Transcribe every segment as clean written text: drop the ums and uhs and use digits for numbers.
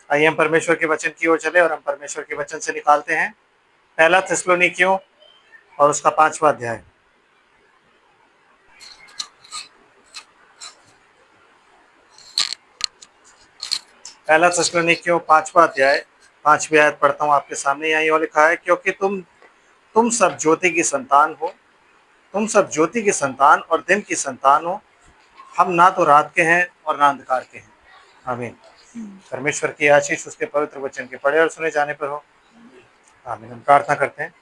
आइए हम परमेश्वर के वचन की ओर चले और हम परमेश्वर के वचन से निकालते हैं पहला थिस्सलुनीकियों और उसका 5वां अध्याय। पहला थिस्सलुनीकियों 5वां अध्याय 5वीं आयत पढ़ता हूँ आपके सामने। यहाँ यूँ लिखा है, क्योंकि तुम सब ज्योति की संतान हो, तुम सब ज्योति की संतान और दिन की संतान हो। हम ना तो रात के हैं और ना अंधकार के हैं। आमीन। परमेश्वर की आशीष उसके पवित्र वचन के पढ़े और सुने जाने पर हो। आमीन। हम प्रार्थना करते हैं।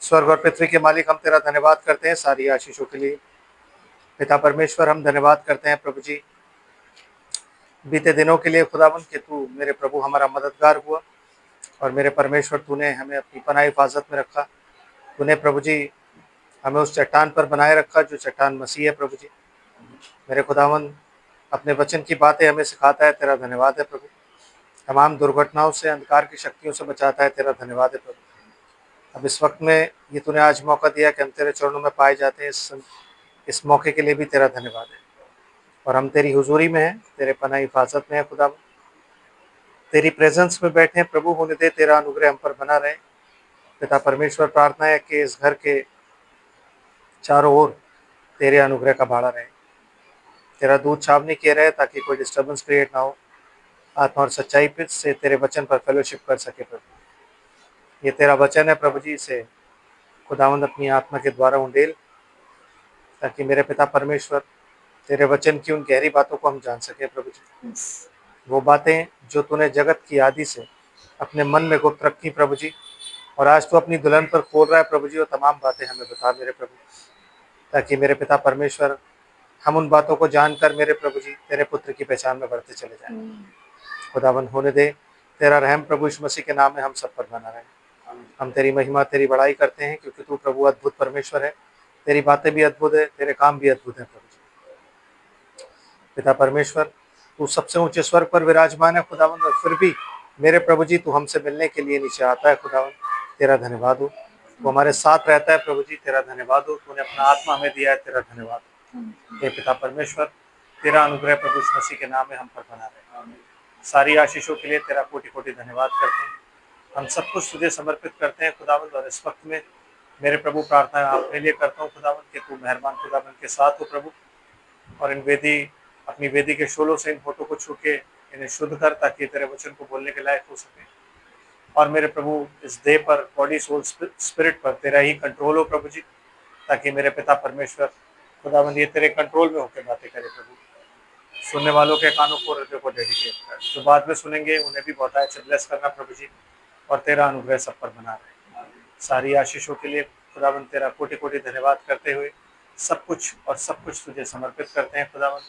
स्वर्ग और पृथ्वी के मालिक, हम तेरा धन्यवाद करते हैं सारी आशीषों के लिए। पिता परमेश्वर, हम धन्यवाद करते हैं प्रभु जी बीते दिनों के लिए खुदावन कि तू मेरे प्रभु हमारा मददगार हुआ और मेरे परमेश्वर तूने हमें अपनी पनाह हिफाजत में रखा। तूने प्रभु जी हमें उस चट्टान पर बनाए रखा जो चट्टान मसीह है। प्रभु जी मेरे खुदावन अपने वचन की बातें हमें सिखाता है, तेरा धन्यवाद है प्रभु। तमाम दुर्घटनाओं से, अंधकार की शक्तियों से बचाता है, तेरा धन्यवाद है प्रभु। अब इस वक्त में ये तूने आज मौका दिया कि हम तेरे चरणों में पाए जाते हैं, इस मौके के लिए भी तेरा धन्यवाद है। और हम तेरी हुजूरी में हैं, तेरे पनाह हिफाजत में है खुदा। तेरी प्रेजेंस में बैठे हैं प्रभु, होने दे तेरा अनुग्रह हम पर बना रहे। पिता परमेश्वर, प्रार्थना है कि इस घर के चारों ओर तेरे अनुग्रह का बाड़ा रहे, तेरा दूध छावनी किए रहे, ताकि कोई डिस्टर्बेंस क्रिएट ना हो। आत्मा और सच्चाई पे से तेरे वचन पर फेलोशिप कर सके प्रभु। ये तेरा वचन है प्रभु जी, से खुदावंद अपनी आत्मा के द्वारा उंडेल, ताकि मेरे पिता परमेश्वर तेरे वचन की उन गहरी बातों को हम जान सके प्रभु जी। वो बातें जो तूने जगत की आदि से अपने मन में गुप्त रखी प्रभु जी, और आज तो अपनी दुल्हन पर खोल रहा है प्रभु जी, वो तमाम बातें हमें बता मेरे प्रभु, ताकि मेरे पिता परमेश्वर हम उन बातों को जानकर मेरे प्रभु जी तेरे पुत्र की पहचान में बढ़ते चले जाएं। खुदावन होने दे, तेरा रहम प्रभु यीशु मसीह के नाम में हम सब पर बना रहे। हम तेरी महिमा, तेरी बड़ाई करते हैं, क्योंकि तू प्रभु अद्भुत परमेश्वर है। तेरी बातें भी अद्भुत है, तेरे काम भी अद्भुत है प्रभु जी। पिता परमेश्वर, तू सबसे ऊंचे स्वर्ग पर विराजमान है खुदावन, और फिर भी मेरे प्रभु जी तू हमसे मिलने के लिए नीचे आता है खुदावन, तेरा धन्यवाद हो। तू हमारे साथ रहता है प्रभु जी, तेरा धन्यवाद हो। तूने अपना आत्मा हमें दिया है, तेरा धन्यवाद हो। हे पिता परमेश्वर, तेरा अनुग्रह प्रभु यीशु मसीह के नाम में हम पर बना रहे। सारी आशीषों के लिए तेरा कोटि कोटि धन्यवाद करते हैं। हम सब कुछ तुझे समर्पित करते हैं खुदावंद, और इस वक्त में मेरे प्रभु प्रार्थना आपके लिए करता हूँ खुदावंद कि तू मेहरबान खुदावंद के साथ हो प्रभु, और इन वेदी अपनी वेदी के शोलों से इन फोटो को छू के इन्हें शुद्ध कर, ताकि तेरे वचन को बोलने के लायक हो सके। और मेरे प्रभु इस देह पर, बॉडी सोल स्पिरिट पर तेरा ही कंट्रोल हो प्रभु जी, ताकि मेरे पिता परमेश्वर खुदावंद ये तेरे कंट्रोल में होकर बातें करे प्रभु। सुनने वालों के कानों को, हृदय को डेडिकेट कर, जो बाद में सुनेंगे उन्हें भी बहुत अच्छे ब्लेस करना प्रभु जी, और तेरा अनुग्रह सब पर बना रहे। सारी आशीषों के लिए खुदावन तेरा कोटि कोटि धन्यवाद करते हुए सब कुछ तुझे समर्पित करते हैं खुदावन।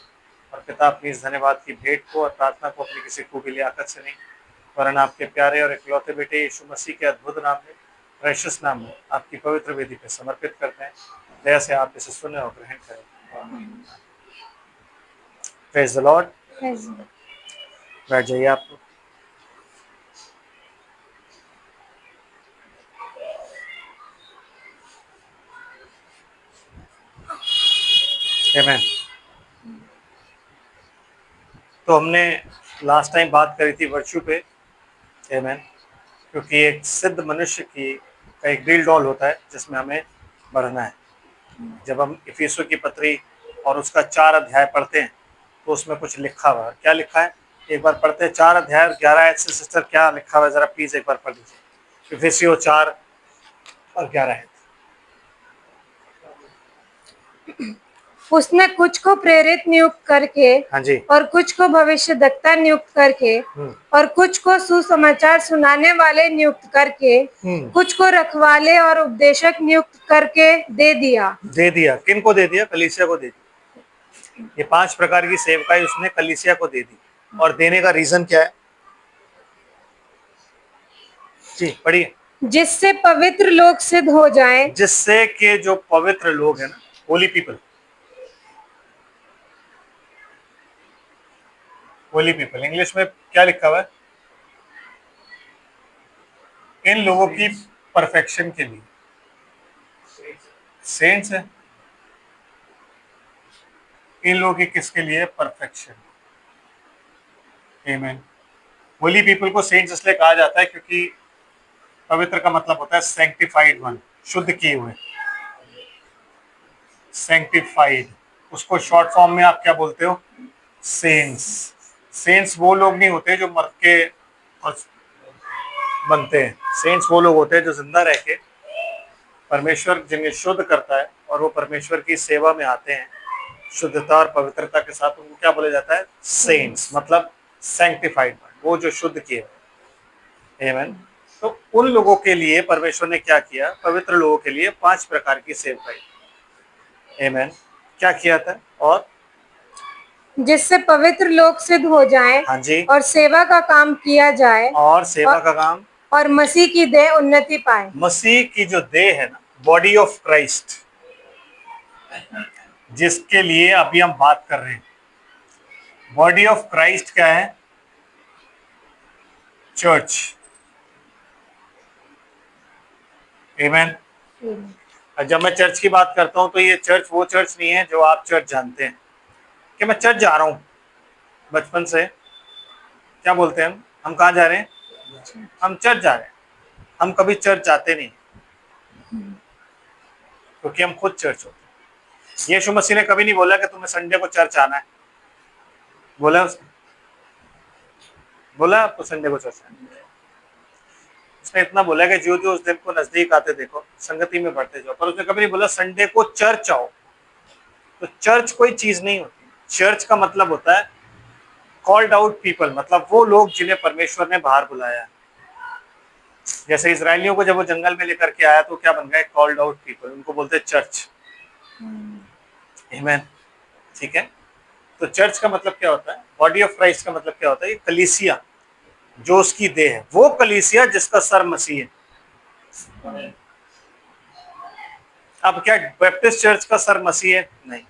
और पिता अपनी इस धन्यवाद की भेंट को और प्रार्थना को अपनी किसी खूबी आकत से नहीं, वरन आपके प्यारे और इकलौते बेटे यीशु मसीह के अद्भुत नाम में, प्रेशियस नाम में आपकी पवित्र वेदी पे समर्पित करते हैं। दया से आप इसे सुने और ग्रहण करें। Praise the Lord. बैठ जाइए आप। आमेन। तो हमने लास्ट टाइम बात करी थी वर्च्यू पे। आमेन। क्योंकि एक सिद्ध मनुष्य की का एक दिल डॉल होता है जिसमें हमें बढ़ना है। जब हम इफिसियों की पत्री और उसका 4 अध्याय पढ़ते हैं तो उसमें कुछ लिखा हुआ है। क्या लिखा है एक बार पढ़ते हैं। 4 अध्याय और 11 आयत से सिस्टर क्या लिखा हुआ है जरा प्लीज एक बार पढ़ लीजिए। इफिसियों 4 और 11 आयत। उसने कुछ को प्रेरित नियुक्त करके, हाँ जी। और कुछ को भविष्यद्वक्ता नियुक्त करके, और कुछ को सुसमाचार सुनाने वाले नियुक्त करके, कुछ को रखवाले और उपदेशक नियुक्त करके दे दिया। किन को दे दिया? कलीसिया को दे दिया। ये 5 प्रकार की सेवकाई उसने कलीसिया को दे दी। और देने का रीजन क्या है जी? पढ़िए। जिससे पवित्र लोग सिद्ध हो जाएं, जिससे कि जो पवित्र लोग हैं ना, Holi people, Holi people English में क्या लिखा हुआ है? इन लोगों की परफेक्शन के लिए। सेंट्स है इन लोगों की किसके लिए? परफेक्शन। आमीन। होली पीपल को सेंट्स इसलिए कहा जाता है क्योंकि पवित्र का मतलब होता है सैंक्टिफाइड वन, शुद्ध किए हुए, सैंक्टिफाइड। उसको शॉर्ट फॉर्म में आप क्या बोलते हो? सेंट्स। सेंट्स वो लोग नहीं होते जो मर के और बनते हैं। सेंट्स वो लोग होते हैं जो जिंदा रह के परमेश्वर जिन्हें शुद्ध करता है और वो परमेश्वर की सेवा में आते हैं शुद्धता और पवित्रता के साथ, उनको क्या बोला जाता है? सेंट्स, मतलब सैंक्टिफाइड, वो जो शुद्ध किए हुए। आमीन। तो उन लोगों के लिए परमेश्वर ने क्या किया? पवित्र लोगों के लिए 5 प्रकार की सेवकाई। आमीन। क्या किया था? और जिससे पवित्र लोग सिद्ध हो जाएं हाँ जी, और सेवा का काम किया जाए और सेवा का काम, और मसीह की देह उन्नति पाए। मसीह की जो देह है ना, बॉडी ऑफ क्राइस्ट, जिसके लिए अभी हम बात कर रहे हैं। बॉडी ऑफ क्राइस्ट क्या है? चर्च। आमीन। जब मैं चर्च की बात करता हूं तो ये चर्च वो चर्च नहीं है जो आप चर्च जानते हैं कि मैं चर्च जा रहा हूं बचपन से। क्या बोलते हैं हम कहाँ जा रहे हैं? हम चर्च जा रहे हैं। हम कभी चर्च जाते नहीं क्योंकि हम खुद चर्च होते हैं। यीशु मसीह ने कभी नहीं बोला कि तुम्हें संडे को चर्च आना है। बोला उसने? बोला आपको संडे को चर्च आना है? उसने इतना बोला कि जो जो उस दिन को नजदीक आते देखो, संगति में बढ़ते जाओ, पर उसने कभी नहीं बोला संडे को चर्च आओ। तो चर्च कोई चीज नहीं होती। चर्च का मतलब होता है कॉल्ड आउट पीपल, मतलब वो लोग जिन्हें परमेश्वर ने बाहर बुलाया। जैसे इजरायलियों को जब वो जंगल में लेकर के आया तो क्या बन गए? कॉल्ड आउट पीपल, उनको बोलते हैं चर्च। आमीन। ठीक है। तो चर्च का मतलब क्या होता है? बॉडी ऑफ क्राइस्ट का मतलब क्या होता है? ये कलीसिया जो उसकी देह है, वो कलीसिया जिसका सर मसीह है। अब क्या बैप्टिस्ट चर्च का सर मसीह है? नहीं।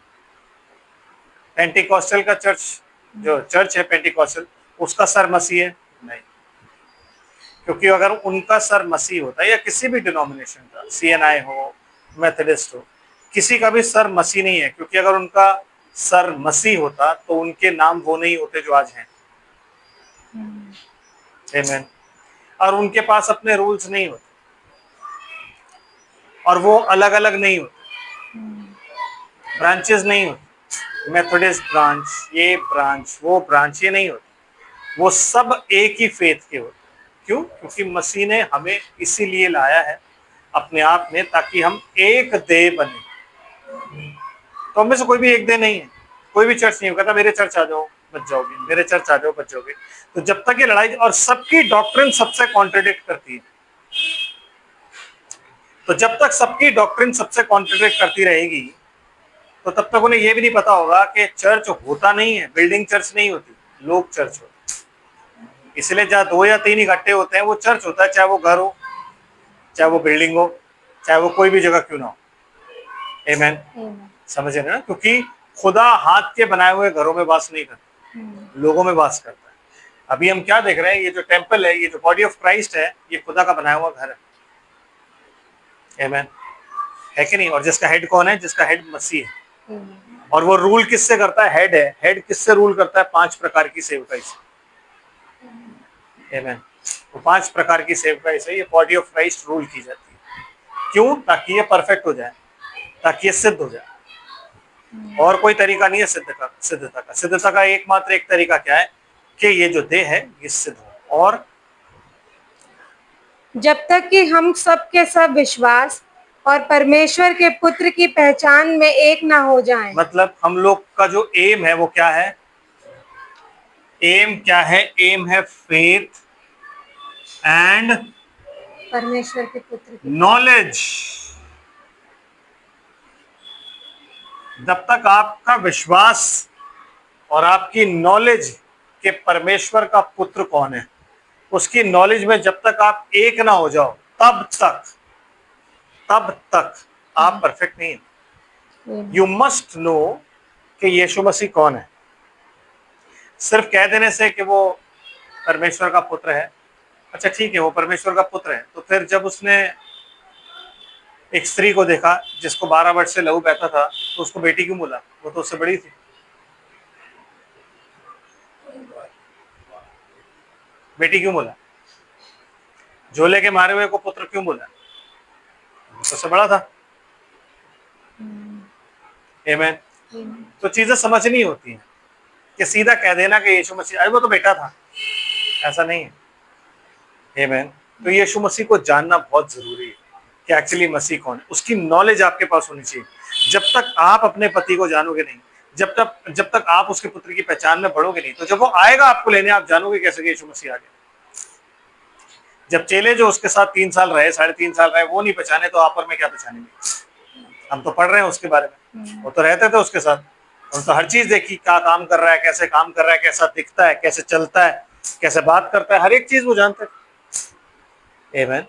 पेंटिकॉस्टल का चर्च, जो चर्च है पेंटिकॉस्टल, उसका सर मसीह है? नहीं। क्योंकि अगर उनका सर मसीह होता है, या किसी भी डिनोमिनेशन का, CNI हो, मेथोडिस्ट हो, किसी का भी सर मसीह नहीं है। क्योंकि अगर उनका सर मसीह होता तो उनके नाम वो नहीं होते जो आज हैं। आमीन। और उनके पास अपने रूल्स नहीं होते और वो अलग अलग नहीं होते, ब्रांचेस नहीं होते, मेथोडिस्ट ब्रांच, ये ब्रांच, वो ब्रांच, ये नहीं होती। वो सब एक ही फेथ के होते। क्यों? क्योंकि मसीह ने हमें इसीलिए लाया है अपने आप में, ताकि हम एक देह बने। तो हमें से कोई भी एक देह नहीं है। कोई भी चर्च नहीं कहता मेरे चर्च आ जाओ बच जाओगे, मेरे चर्च आ जाओ बच जाओगे। तो जब तक ये लड़ाई, और सबकी डॉक्ट्रिन सबसे कॉन्ट्रडिक्ट करती है, तो जब तक सबकी डॉक्ट्रिन सबसे कॉन्ट्रडिक्ट करती रहेगी तो तब तक उन्हें यह भी नहीं पता होगा कि चर्च होता नहीं है, बिल्डिंग चर्च नहीं होती, लोग चर्च होते। इसलिए जहाँ 2 या 3 इकट्ठे होते हैं वो चर्च होता है, चाहे वो घर हो, चाहे वो बिल्डिंग हो, चाहे वो कोई भी जगह क्यों ना हो। आमीन। समझे ना? क्योंकि खुदा हाथ के बनाए हुए घरों में वास नहीं करता, लोगों में वास करता है। अभी हम क्या देख रहे हैं? ये जो टेंपल है, ये जो बॉडी ऑफ क्राइस्ट है, ये खुदा का बनाया हुआ घर है। आमीन। है कि नहीं? और जिसका हेड कौन है? जिसका हेड मसीह है। और वो रूल किससे करता है? हेड है। हेड किससे रूल करता है? 5 प्रकार की सेवकाई से। आमीन। तो 5 प्रकार की सेवकाई से ये बॉडी ऑफ क्राइस्ट रूल की जाती है। क्यों? ताकि ये परफेक्ट हो जाए, ताकि ये सिद्ध हो जाए। और कोई तरीका नहीं है सिद्धता का एकमात्र एक तरीका क्या है? कि ये जो देह है ये सिद्ध हो। और जब तक कि हम सब के सब विश्वास और परमेश्वर के पुत्र की पहचान में एक ना हो जाएं। मतलब हम लोग का जो एम है वो क्या है? एम क्या है? एम है फेथ एंड परमेश्वर के पुत्र की नॉलेज। जब तक आपका विश्वास और आपकी नॉलेज के परमेश्वर का पुत्र कौन है, उसकी नॉलेज में जब तक आप एक ना हो जाओ, तब तक आप परफेक्ट नहीं हो। यू मस्ट नो कि यीशु मसीह कौन है। सिर्फ कह देने से कि वो परमेश्वर का पुत्र है, अच्छा ठीक है वो परमेश्वर का पुत्र है, तो फिर जब उसने एक स्त्री को देखा जिसको 12 वर्ष से लहू बहता था, तो उसको बेटी क्यों बोला? वो तो उससे बड़ी थी। बेटी क्यों बोला? झोले के मारे हुए को पुत्र क्यों बोला? तो सबसे बड़ा था। आमीन। तो चीजें समझनी होती हैं कि सीधा कह देना कि यीशु मसीह, अरे वो तो बेटा था, ऐसा नहीं है। आमीन। तो यीशु मसीह को जानना बहुत जरूरी है कि एक्चुअली मसीह कौन है, उसकी नॉलेज आपके पास होनी चाहिए। जब तक आप अपने पति को जानोगे नहीं, जब तक आप उसके पुत्र की पहचान में बढ़ोगे नहीं, तो जब वो आएगा आपको लेने, आप जानोगे कैसे कि यीशु मसीह आ गया। जब चेले जो उसके साथ 3 साल रहे, 3.5 साल रहे, वो नहीं पहचाने, तो आप और मैं क्या पहचानेंगे? हम तो पढ़ रहे हैं उसके बारे में, वो तो रहते थे उसके साथ, उन तो हर चीज देखी, क्या काम कर रहा है, कैसे काम कर रहा है, कैसा दिखता है, कैसे चलता है, कैसे बात करता है, हर एक चीज वो जानते थे। आमीन।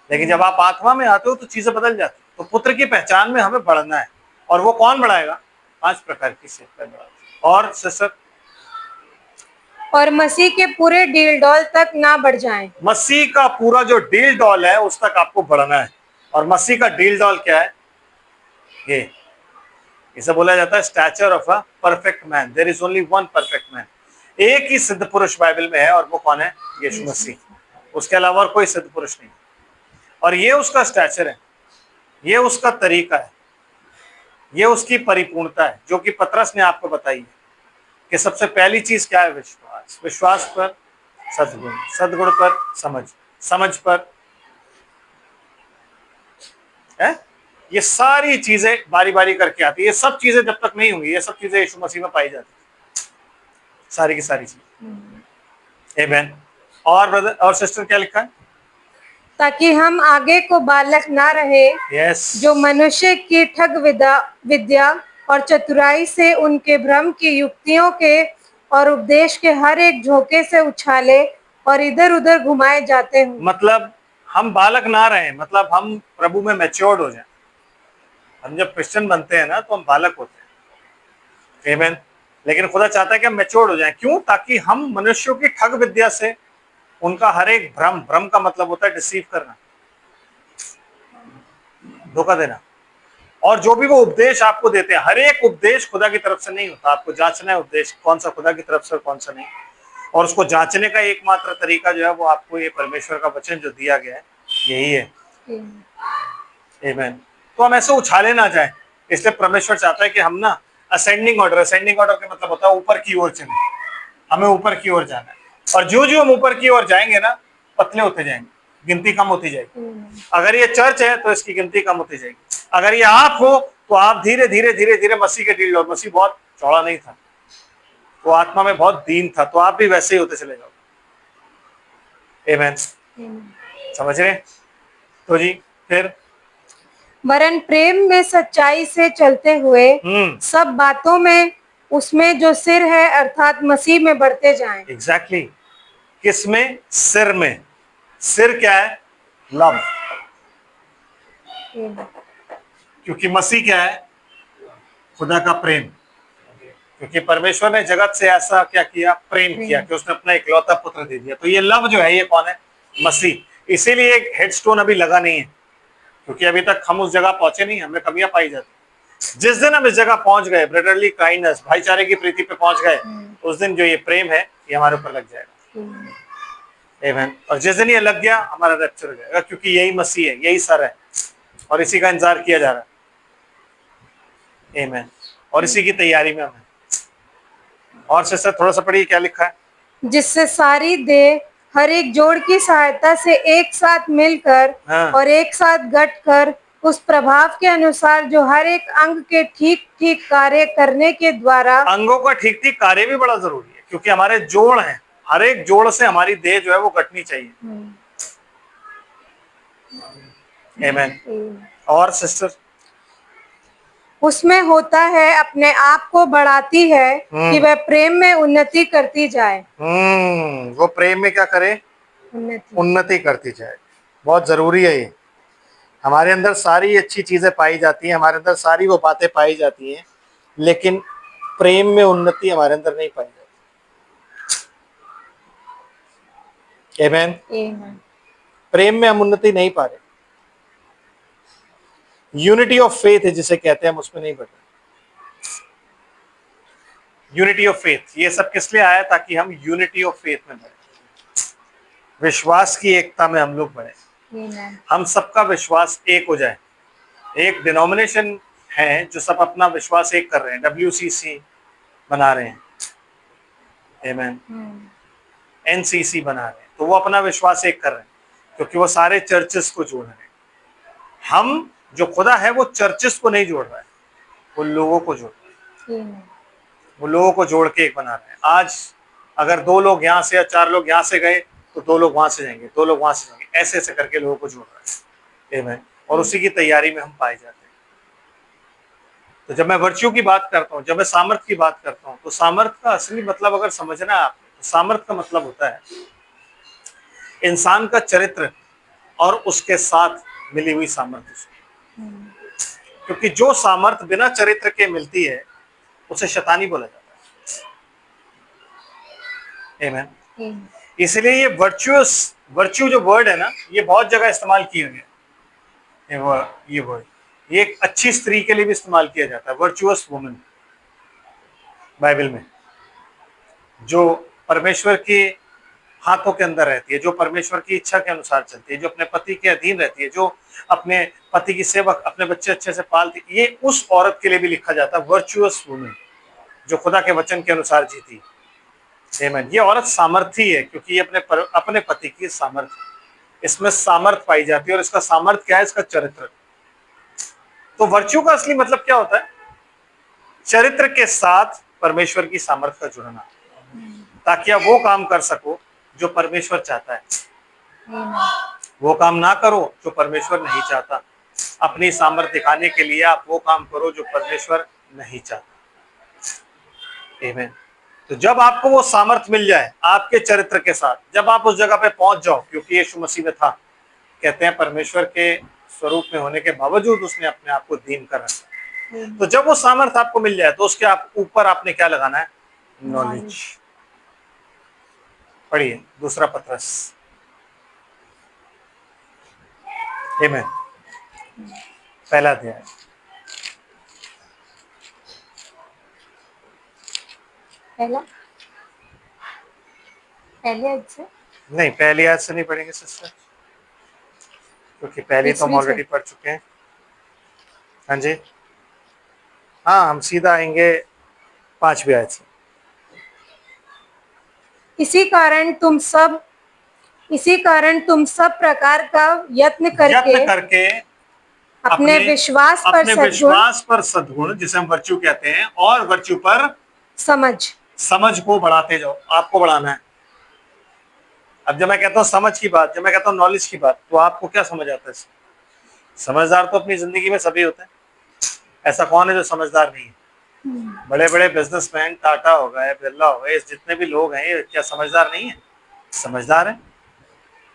लेकिन जब आप आत्मा में आते हो तो चीजें बदल जाती। तो पुत्र की पहचान में हमें बढ़ना है, और वो कौन बढ़ाएगा? 5 प्रकार की शिक्षा बढ़ाएगा। और सिस्टर, और मसीह के पूरे डील डॉल तक ना बढ़ जाएं। मसीह का पूरा जो डील डॉल है उस तक आपको बढ़ना है। और मसीह का डील डॉल क्या है? ये इसे बोला जाता है stature of a perfect man. There is only one perfect man. एक ही सिद्ध पुरुष बाइबल में है, और वो कौन है? यीशु मसीह। उसके अलावा और कोई सिद्ध पुरुष नहीं। और ये उसका स्टैचर है, ये उसका तरीका है, ये उसकी परिपूर्णता है, जो कि पतरस ने आपको बताई है कि सबसे पहली चीज क्या है? विश्वास। विश्वास पर सद्गुण, सद्गुण पर समझ, समझ पर है। ये सारी चीजें बारी बारी करके आती है। ये सब चीजें जब तक नहीं होंगी, ये सब चीजें यीशु मसीह में पाई जाती, सारी की सारी चीजें। आमीन। और ब्रदर और सिस्टर क्या लिखा है? ताकि हम आगे को बालक ना रहे, यस। जो मनुष्य की ठग विद्या और चतुराई से, उनके भ्रम की युक्तियों के और उपदेश के हर एक झोंके से उछाले और इधर उधर घुमाए जाते हैं। मतलब हम बालक ना रहे, मतलब हम प्रभु में मैच्योर्ड हो जाए। हम जब क्रिश्चियन बनते हैं ना, तो हम बालक होते हैं। आमीन। लेकिन खुदा चाहता है कि हम मैच्योर्ड हो जाएं। क्यों? ताकि हम मनुष्यों की ठग विद्या से, उनका हर एक भ्रम, भ्रम का मतलब होता है डिसीव करना, धोखा देना। और जो भी वो उपदेश आपको देते हैं, हर एक उपदेश खुदा की तरफ से नहीं होता। आपको जांचना है उपदेश कौन सा खुदा की तरफ से और कौन सा नहीं। और उसको जांचने का एकमात्र तरीका जो है, वो आपको ये परमेश्वर का वचन जो दिया गया है, यही है। आमीन। तो हम ऐसे उछाले ना जाए, इसलिए परमेश्वर चाहता है कि हम ना असेंडिंग ऑर्डर, असेंडिंग ऑर्डर का मतलब होता है ऊपर की ओर चले। हमें ऊपर की ओर जाना है, और जो जो हम ऊपर की ओर जाएंगे ना, पतले होते जाएंगे, गिनती कम होती जाएगी। अगर ये चर्च है तो इसकी गिनती कम होती जाएगी। अगर ये आप हो तो आप धीरे धीरे धीरे धीरे मसीह के डील लो। मसीह बहुत चौड़ा नहीं था, वो आत्मा में बहुत दीन था, तो आप भी वैसे ही होते चले जाओगे। आमीन। समझ रहे? तो जी फिर, वरन प्रेम में सच्चाई से चलते हुए सब बातों में उसमें जो सिर है अर्थात मसीह में बढ़ते जाएं। एग्जैक्टली। किसमें? सिर में। सिर क्या है? लव। क्योंकि मसीह क्या है? खुदा का प्रेम। क्योंकि परमेश्वर ने जगत से ऐसा क्या किया? प्रेम किया कि उसने अपना इकलौता पुत्र दे दिया। तो ये लव जो है, ये कौन है? मसीह। इसीलिए एक हेडस्टोन अभी लगा नहीं है, क्योंकि अभी तक हम उस जगह पहुंचे नहीं, हमें कमियां पाई जाती। जिस दिन हम इस जगह पहुंच गए, ब्रदरली काइंडनेस, भाईचारे की प्रीति पे पहुंच गए, उस दिन जो ये प्रेम है, ये हमारे ऊपर लग जाएगा। आमीन। और जिस दिन ये लग गया, हमारा रैप्चर हो जाएगा, क्योंकि यही मसीह है, यही सर है, और इसी का इंतजार किया जा रहा है। आमीन। और इसी की तैयारी में हमें। और सिस्टर थोड़ा सा पढ़िए, क्या लिखा है? जिससे सारी देह हर एक जोड़ की सहायता से एक साथ मिलकर और एक साथ गठकर उस प्रभाव के अनुसार जो हर एक अंग के ठीक ठीक कार्य करने के द्वारा, अंगों का ठीक ठीक कार्य भी बड़ा जरूरी है, क्योंकि हमारे जोड़ हैं, हर एक जोड़ से हमारी देह जो है वो गठनी चाहिए। आमीन। और सिस्टर, उसमें होता है अपने आप को बढ़ाती है कि वह प्रेम में उन्नति करती जाए। वो प्रेम में क्या करे? उन्नति करती जाए। बहुत जरूरी है ये। हमारे अंदर सारी अच्छी चीजें पाई जाती हैं, हमारे अंदर सारी वो बातें पाई जाती हैं, लेकिन प्रेम में उन्नति हमारे अंदर नहीं पाई जाती। आमीन। प्रेम में हम उन्नति नहीं पा रहे। यूनिटी ऑफ फेथ है जिसे कहते हैं, हम उसमें नहीं बढ़ रहे। यूनिटी ऑफ फेथ, ये सब किस लिए आया? ताकि हम यूनिटी ऑफ फेथ में बढ़े। विश्वास की एकता में हम लोग बढ़े, Amen. हम सबका विश्वास एक हो जाए। एक डिनोमिनेशन है जो सब अपना विश्वास एक कर रहे हैं, WCC बना रहे हैं, आमेन, NCC बना रहे हैं, तो वो अपना विश्वास एक कर रहे हैं क्योंकि वो सारे चर्चेस को जोड़ रहे हैं। हम जो खुदा है वो चर्चेस को नहीं जोड़ रहा है, वो लोगों को जोड़ रहा है। Amen. वो लोगों को जोड़ के एक बना रहे हैं। आज अगर 2 लोग यहाँ से या 4 लोग यहाँ से गए तो 2 लोग वहां से जाएंगे, 2 लोग वहां से जाएंगे, ऐसे ऐसे करके लोगों को जोड़ रहा है, आमेन। और उसी की तैयारी में हम पाए जाते हैं। तो जब मैं वर्च्यू की बात करता हूँ, जब मैं सामर्थ की बात करता हूँ, तो सामर्थ का असली मतलब अगर समझना है आपको, तो सामर्थ का मतलब होता है इंसान का चरित्र और उसके साथ मिली हुई सामर्थ्य। क्योंकि जो सामर्थ बिना चरित्र के मिलती है उसे शैतानी बोला जाता है, आमेन। Amen. इसलिए ये वर्च्यू जो वर्ड है ना, ये बहुत जगह इस्तेमाल किया गया। ये वर्ड ये एक अच्छी स्त्री के लिए भी इस्तेमाल किया जाता है, वर्चुअस वुमन, बाइबल में, जो परमेश्वर के हाथों के अंदर रहती है, जो परमेश्वर की इच्छा के अनुसार चलती है, जो अपने पति के अधीन रहती है, जो अपने पति की सेवा, अपने बच्चे अच्छे से पालती है। ये उस औरत के लिए भी लिखा जाता है वर्चुअस वुमन, जो खुदा के वचन के अनुसार जीती, आमेन। ये औरत सामर्थी है क्योंकि ये अपने पति की सामर्थ, इसमें सामर्थ पाई जाती है। और इसका सामर्थ क्या है? इसका चरित्र। तो वर्च्यू का असली मतलब क्या होता है? चरित्र के साथ परमेश्वर की सामर्थ का जुड़ना, ताकि आप वो काम कर सको जो परमेश्वर चाहता है, वो काम ना करो जो परमेश्वर नहीं चाहता। अपनी सामर्थ दिखाने के लिए आप वो काम करो जो परमेश्वर नहीं चाहता, आमीन। तो जब आपको वो सामर्थ मिल जाए आपके चरित्र के साथ, जब आप उस जगह पे पहुंच जाओ, क्योंकि यीशु मसीह में था, कहते हैं परमेश्वर के स्वरूप में होने के बावजूद उसने अपने आप को दीन कर रखा। तो जब वो सामर्थ आपको मिल जाए तो उसके ऊपर आपने क्या लगाना है? नॉलेज। पढ़िए 2 पत्रस, आमीन, पहला अध्याय। पहले आयत से नहीं, पहली आयत से नहीं पढ़ेंगे सिस्टर, क्योंकि पहली तो हम ऑलरेडी पढ़ चुके हैं। हाँ जी, हाँ, हम सीधा आएंगे 5वीं आयत से। इसी कारण तुम सब प्रकार का यत्न करके अपने विश्वास पर सद्गुण, जिसे हम वर्च्यू कहते हैं, और वर्च्यू पर समझ को बढ़ाते जाओ। आपको बढ़ाना है। अब जब मैं कहता हूँ समझ की बात, जब मैं कहता हूँ नॉलेज की बात, तो आपको क्या समझ आता है? समझदार तो अपनी जिंदगी में सभी होते हैं। ऐसा कौन है जो समझदार नहीं है? बड़े बड़े बिजनेसमैन, टाटा हो गए, बिरला हो गए, जितने भी लोग हैं, ये क्या समझदार नहीं है? समझदार है,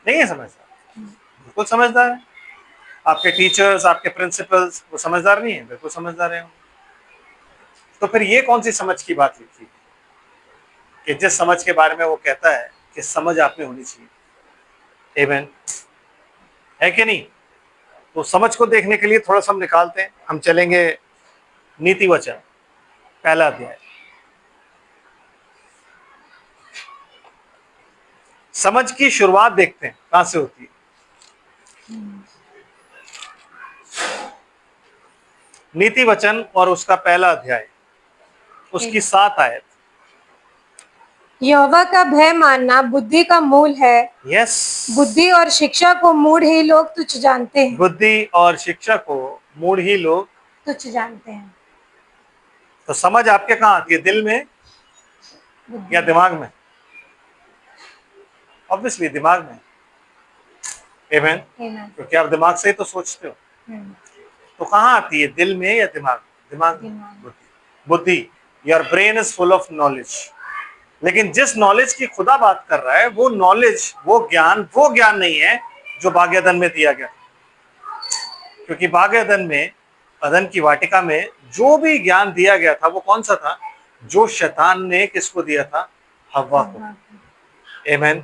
नहीं है समझदार? बिल्कुल समझदार है। आपके टीचर्स, आपके प्रिंसिपल्स, वो समझदार नहीं है? बिल्कुल समझदार है। तो फिर ये कौन सी समझ की बात लिखी कि जिस समझ के बारे में वो कहता है कि समझ आप में होनी चाहिए, आमीन, है कि नहीं? तो समझ को देखने के लिए थोड़ा सा हम निकालते हैं, हम चलेंगे नीति वचन, पहला अध्याय। समझ की शुरुआत देखते हैं कहां से होती है। नीति वचन और उसका पहला अध्याय, उसकी 7 आयत। यहोवा का भय मानना बुद्धि का मूल है। यस, बुद्धि और शिक्षा को मूढ़ ही लोग तुच्छ जानते हैं। बुद्धि और शिक्षा को मूढ़ ही लोग तुच्छ जानते हैं। तो समझ आपके कहाँ आती है? दिल में या दिमाग में? ऑब्वियसली दिमाग में, आमीन, क्योंकि आप दिमाग से ही तो सोचते हो। तो कहाँ आती है? दिल में या दिमाग? दिमाग में। बुद्धि, your brain is full of knowledge. लेकिन जिस नॉलेज की खुदा बात कर रहा है, वो नॉलेज, वो ज्ञान नहीं है जो बाग अदन में दिया गया। क्योंकि बाग अदन में, अदन की वाटिका में जो भी ज्ञान दिया गया था, वो कौन सा था? जो शैतान ने किसको दिया था? हव्वा को, आमीन।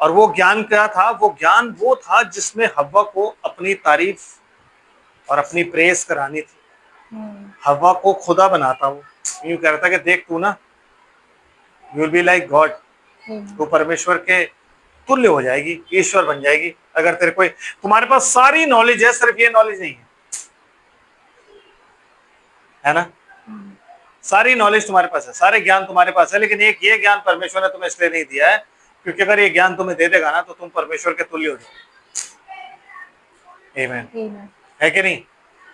और वो ज्ञान क्या था? वो ज्ञान वो था जिसमें हव्वा को अपनी तारीफ और अपनी प्रेस करानी थी। हव्वा को खुदा बनाता, वो यूं कह रहा था कि देख तू ना, you will be like God, तू परमेश्वर के तुल्य हो जाएगी, ईश्वर बन जाएगी। अगर तेरे कोई तुम्हारे पास सारी नॉलेज है, सिर्फ ये नॉलेज नहीं है ना? सारी नॉलेज तुम्हारे पास है, सारे ज्ञान तुम्हारे पास है, लेकिन एक ये ज्ञान परमेश्वर ने तुम्हें इसलिए नहीं दिया है क्योंकि अगर ये ज्ञान तुम्हें दे देगा ना तो तुम परमेश्वर के तुल्य हो जाओगे। आमीन, है कि नहीं?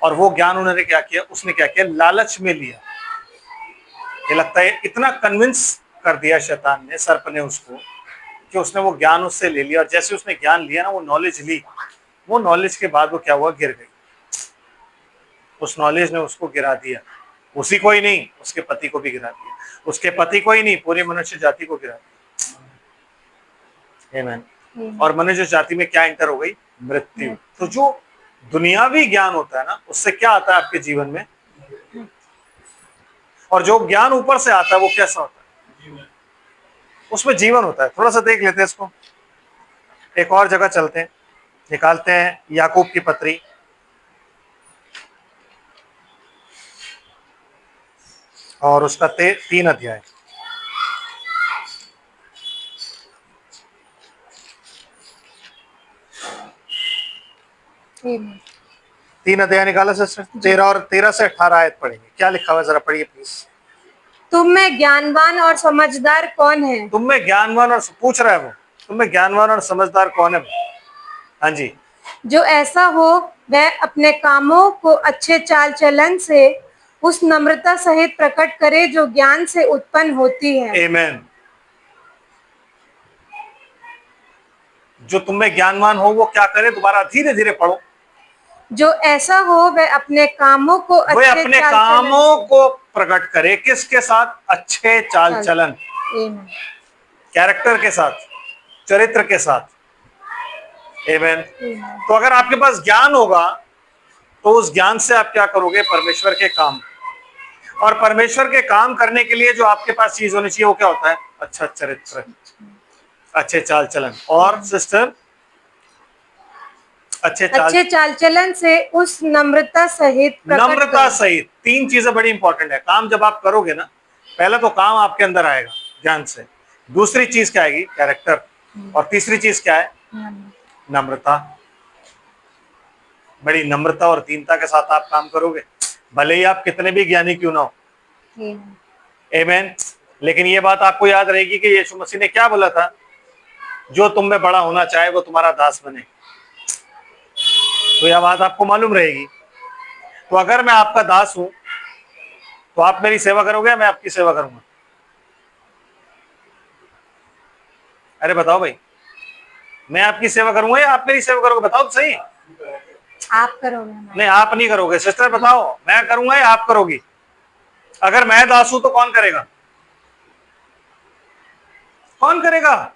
और वो ज्ञान उन्होंने क्या किया, उसने क्या किया, लालच में लिया। ये लगता है इतना कन्विंस कर दिया शैतान ने, सर्प ने उसको, कि उसने वो ज्ञान उससे ले लिया। और जैसे उसने ज्ञान लिया ना, वो नॉलेज ली, वो नॉलेज के बाद वो क्या हुआ, गिर गई। उस नॉलेज ने उसको गिरा दिया। उसी को ही नहीं, उसके पति को भी गिरा दिया। उसके पति को ही नहीं, पूरी मनुष्य जाति को गिरा दिया। आमीन। और मनुष्य जाति में क्या इंटर हो गई, मृत्यु। तो जो दुनियावी ज्ञान होता है ना, उससे क्या आता है आपके जीवन में, और जो ज्ञान ऊपर से आता है वो कैसा होता है, उसमें जीवन होता है। थोड़ा सा देख लेते हैं इसको, एक और जगह चलते हैं, निकालते हैं याकूब की पत्री, और उसका 3 अध्याय। आमीन। 3 अध्याय निकाला सिस्टर, 13 से 18 आयत पढ़ेंगे। क्या लिखा हुआ है जरा पढ़िए प्लीज। तुम में ज्ञानवान और समझदार कौन है? तुम में ज्ञानवान और, पूछ रहा है वो, तुम में ज्ञानवान और समझदार कौन है? हाँ जी। जो ऐसा हो वह अपने कामों को अच्छे चाल चलन से उस नम्रता सहित प्रकट करे जो ज्ञान से उत्पन्न होती है। आमीन। जो तुम में ज्ञानवान हो वो क्या करे, दोबारा धीरे धीरे पढ़ो। जो ऐसा हो वह अपने कामों को वह अपने कामों को प्रकट करे, किसके साथ, अच्छे चाल चलन, कैरेक्टर के साथ, चरित्र के साथ। आमीन। तो अगर आपके पास ज्ञान होगा तो उस ज्ञान से आप क्या करोगे, परमेश्वर के काम। और परमेश्वर के काम करने के लिए जो आपके पास चीज होनी चाहिए वो क्या होता है, अच्छा चरित्र, अच्छे चाल चलन। और सिस्टर, अच्छे चाल चलन से उस नम्रता सहित, 3 चीजें बड़ी इंपॉर्टेंट है। काम जब आप करोगे ना, पहला तो काम आपके अंदर आएगा ज्ञान से, दूसरी चीज क्या आएगी, कैरेक्टर, और तीसरी चीज क्या है, नम्रता। बड़ी नम्रता और दीनता के साथ आप काम करोगे, भले ही आप कितने भी ज्ञानी क्यों ना हो। आमीन। लेकिन ये बात आपको याद रहेगी कि यीशु मसीह ने क्या बोला था, जो तुम में बड़ा होना चाहे वो तुम्हारा दास बने। तो यह बात आपको मालूम रहेगी। तो अगर मैं आपका दास हूं तो आप मेरी सेवा करोगे या मैं आपकी सेवा करूंगा? अरे बताओ भाई, मैं आपकी सेवा करूंगा या आप मेरी सेवा करोगे? बताओ तो सही। आप करोगे? नहीं, आप नहीं करोगे। सिस्टर बताओ, मैं करूंगा या आप करोगी? अगर मैं दास हूं तो कौन करेगा, कौन करेगा?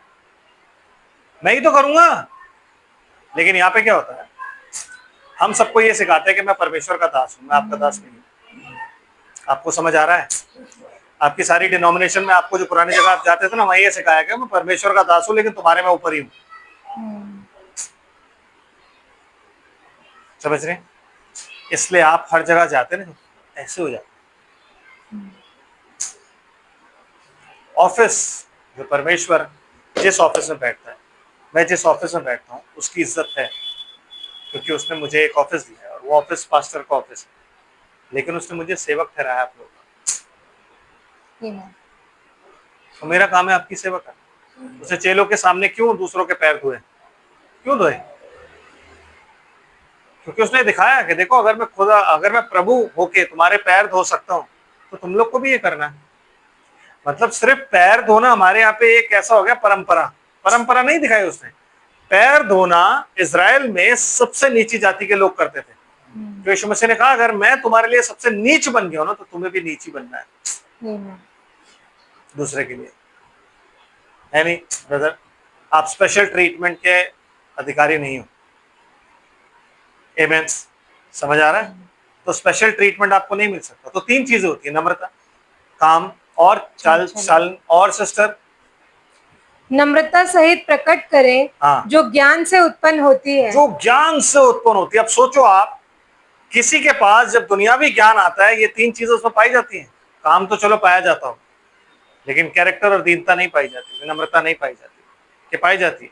मैं ही तो करूंगा। लेकिन यहाँ पे क्या होता है, हम सबको ये सिखाते हैं कि मैं परमेश्वर का दास हूं, मैं आपका दास नहीं हूं। आपको समझ आ रहा है? आपकी सारी डिनोमिनेशन में आपको जो पुरानी जगह आप जाते थे ना, वहीं ये सिखाया गया मैं परमेश्वर का दास हूं लेकिन तुम्हारे मैं ऊपर ही हूं। समझ रहे? इसलिए आप हर जगह जाते ना ऐसे हो जाते। ऑफिस, जो परमेश्वर जिस ऑफिस में बैठता है, मैं जिस ऑफिस में बैठता हूँ उसकी इज्जत है, क्योंकि उसने मुझे एक ऑफिस दिया है और वो ऑफिस पास्टर का ऑफिस है, लेकिन उसने मुझे सेवक ठहराया आप लोग का। तो मेरा काम है आपकी सेवा करना। उसे चेलों के सामने क्यों दूसरों के पैर धोए, क्यों धोए? क्योंकि उसने दिखाया कि देखो, अगर मैं प्रभु होके तुम्हारे पैर धो सकता हूँ तो तुम लोग को भी ये करना है। मतलब सिर्फ पैर धोना हमारे यहाँ पे एक ऐसा हो गया परंपरा नहीं दिखाई उसने। पैर धोना इजराइल में सबसे नीची जाति के लोग करते थे। तो यीशु मसीह ने कहा अगर मैं तुम्हारे लिए सबसे नीच बन गया हूं ना तो तुम्हें भी नीची बनना है दूसरे के लिए, है नहीं ब्रदर? आप स्पेशल ट्रीटमेंट के अधिकारी नहीं हो। आमीन। समझ आ रहा है? तो स्पेशल ट्रीटमेंट आपको नहीं मिल सकता। तो 3 चीजें होती है, नम्रता, काम और चाल चलन। और सिस्टर, नम्रता सहित प्रकट करें। हाँ। जो ज्ञान से उत्पन्न होती है, जो ज्ञान से उत्पन्न होती है। अब सोचो आप, किसी के पास जब दुनियावी ज्ञान आता है, ये 3 चीजें उसमें पाई जाती हैं। काम तो चलो पाया जाता हो, लेकिन कैरेक्टर और दीनता नहीं पाई जाती, नम्रता नहीं पाई जाती। क्या पाई जाती है?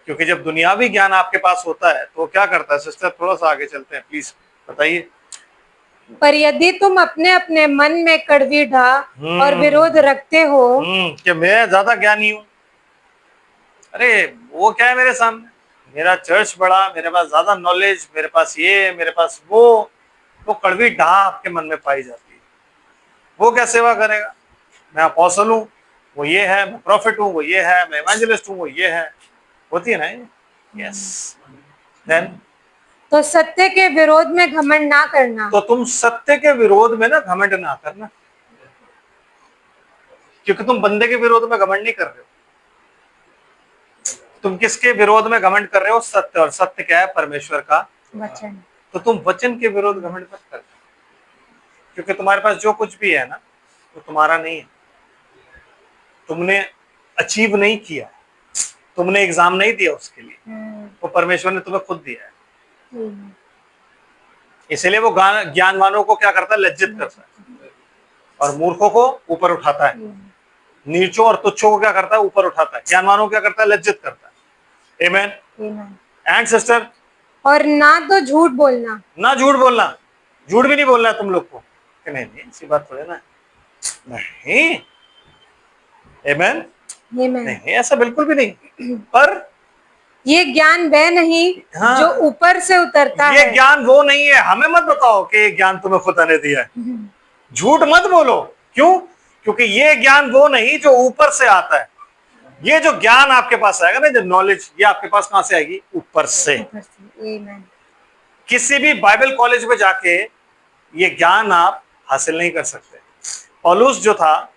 क्योंकि जब दुनियावी ज्ञान आपके पास होता है तो वो क्या करता है सिस्टर, थोड़ा सा आगे चलते हैं प्लीज, बताइए। पर यदि तुम अपने अपने मन में कड़वी ढा और विरोध रखते हो कि मैं ज्यादा ज्ञानी हूं, अरे वो क्या है मेरे सामने, मेरा चर्च बड़ा, मेरे पास ज्यादा नॉलेज, मेरे पास ये, मेरे पास वो कड़वी ढा आपके मन में पाई जाती है। वो क्या सेवा करेगा, मैं अपोस्टल हूँ, वो ये है, मैं प्रॉफिट हूँ, वो ये है, मैं इवेंजलिस्ट हूँ, वो ये है, होती है ना। यस, देन तो सत्य के विरोध में घमंड ना करना। तो तुम सत्य के विरोध में ना घमंड ना करना, क्योंकि तुम बंदे के विरोध में घमंड नहीं कर रहे हो। तुम किसके विरोध में घमंड कर रहे हो, सत्य, और सत्य क्या है, परमेश्वर का वचन। तो तुम वचन के विरोध घमंड मत कर, क्योंकि तुम्हारे पास जो कुछ भी है ना वो तुम्हारा नहीं है, तुमने अचीव नहीं किया, तुमने एग्जाम नहीं दिया उसके लिए, वो परमेश्वर ने तुम्हें खुद दिया है। इसलिए वो ज्ञानवानों को क्या करता है, लज्जित करता है, और मूर्खों को ऊपर उठाता है, नीचों और तुच्छों को क्या करता है, ऊपर उठाता है, ज्ञानवानों को क्या करता है, लज्जित करता है। आमेन। एंड सिस्टर, और ना तो झूठ बोलना, ना झूठ बोलना, झूठ भी नहीं बोलना है तुम लोग को, कि नहीं नहीं ऐसी बात थोड़ी ना, नहीं, आमेन, नहीं ऐसा बिल्कुल भी नहीं। पर ये ज्ञान वह नहीं हाँ, जो ऊपर से उतरता ये है। ज्ञान वो नहीं है, हमें मत बताओ कि ये ज्ञान तुम्हें खुदा ने दिया है, झूठ मत बोलो। क्यों? क्योंकि ये ज्ञान वो नहीं जो ऊपर से आता है। ये जो ज्ञान आपके पास आएगा ना, जो नॉलेज, ये आपके पास कहां से आएगी, ऊपर से। किसी भी बाइबल कॉलेज में जाके ये ज्ञान आप हासिल नहीं कर सकते। पौलुस जो था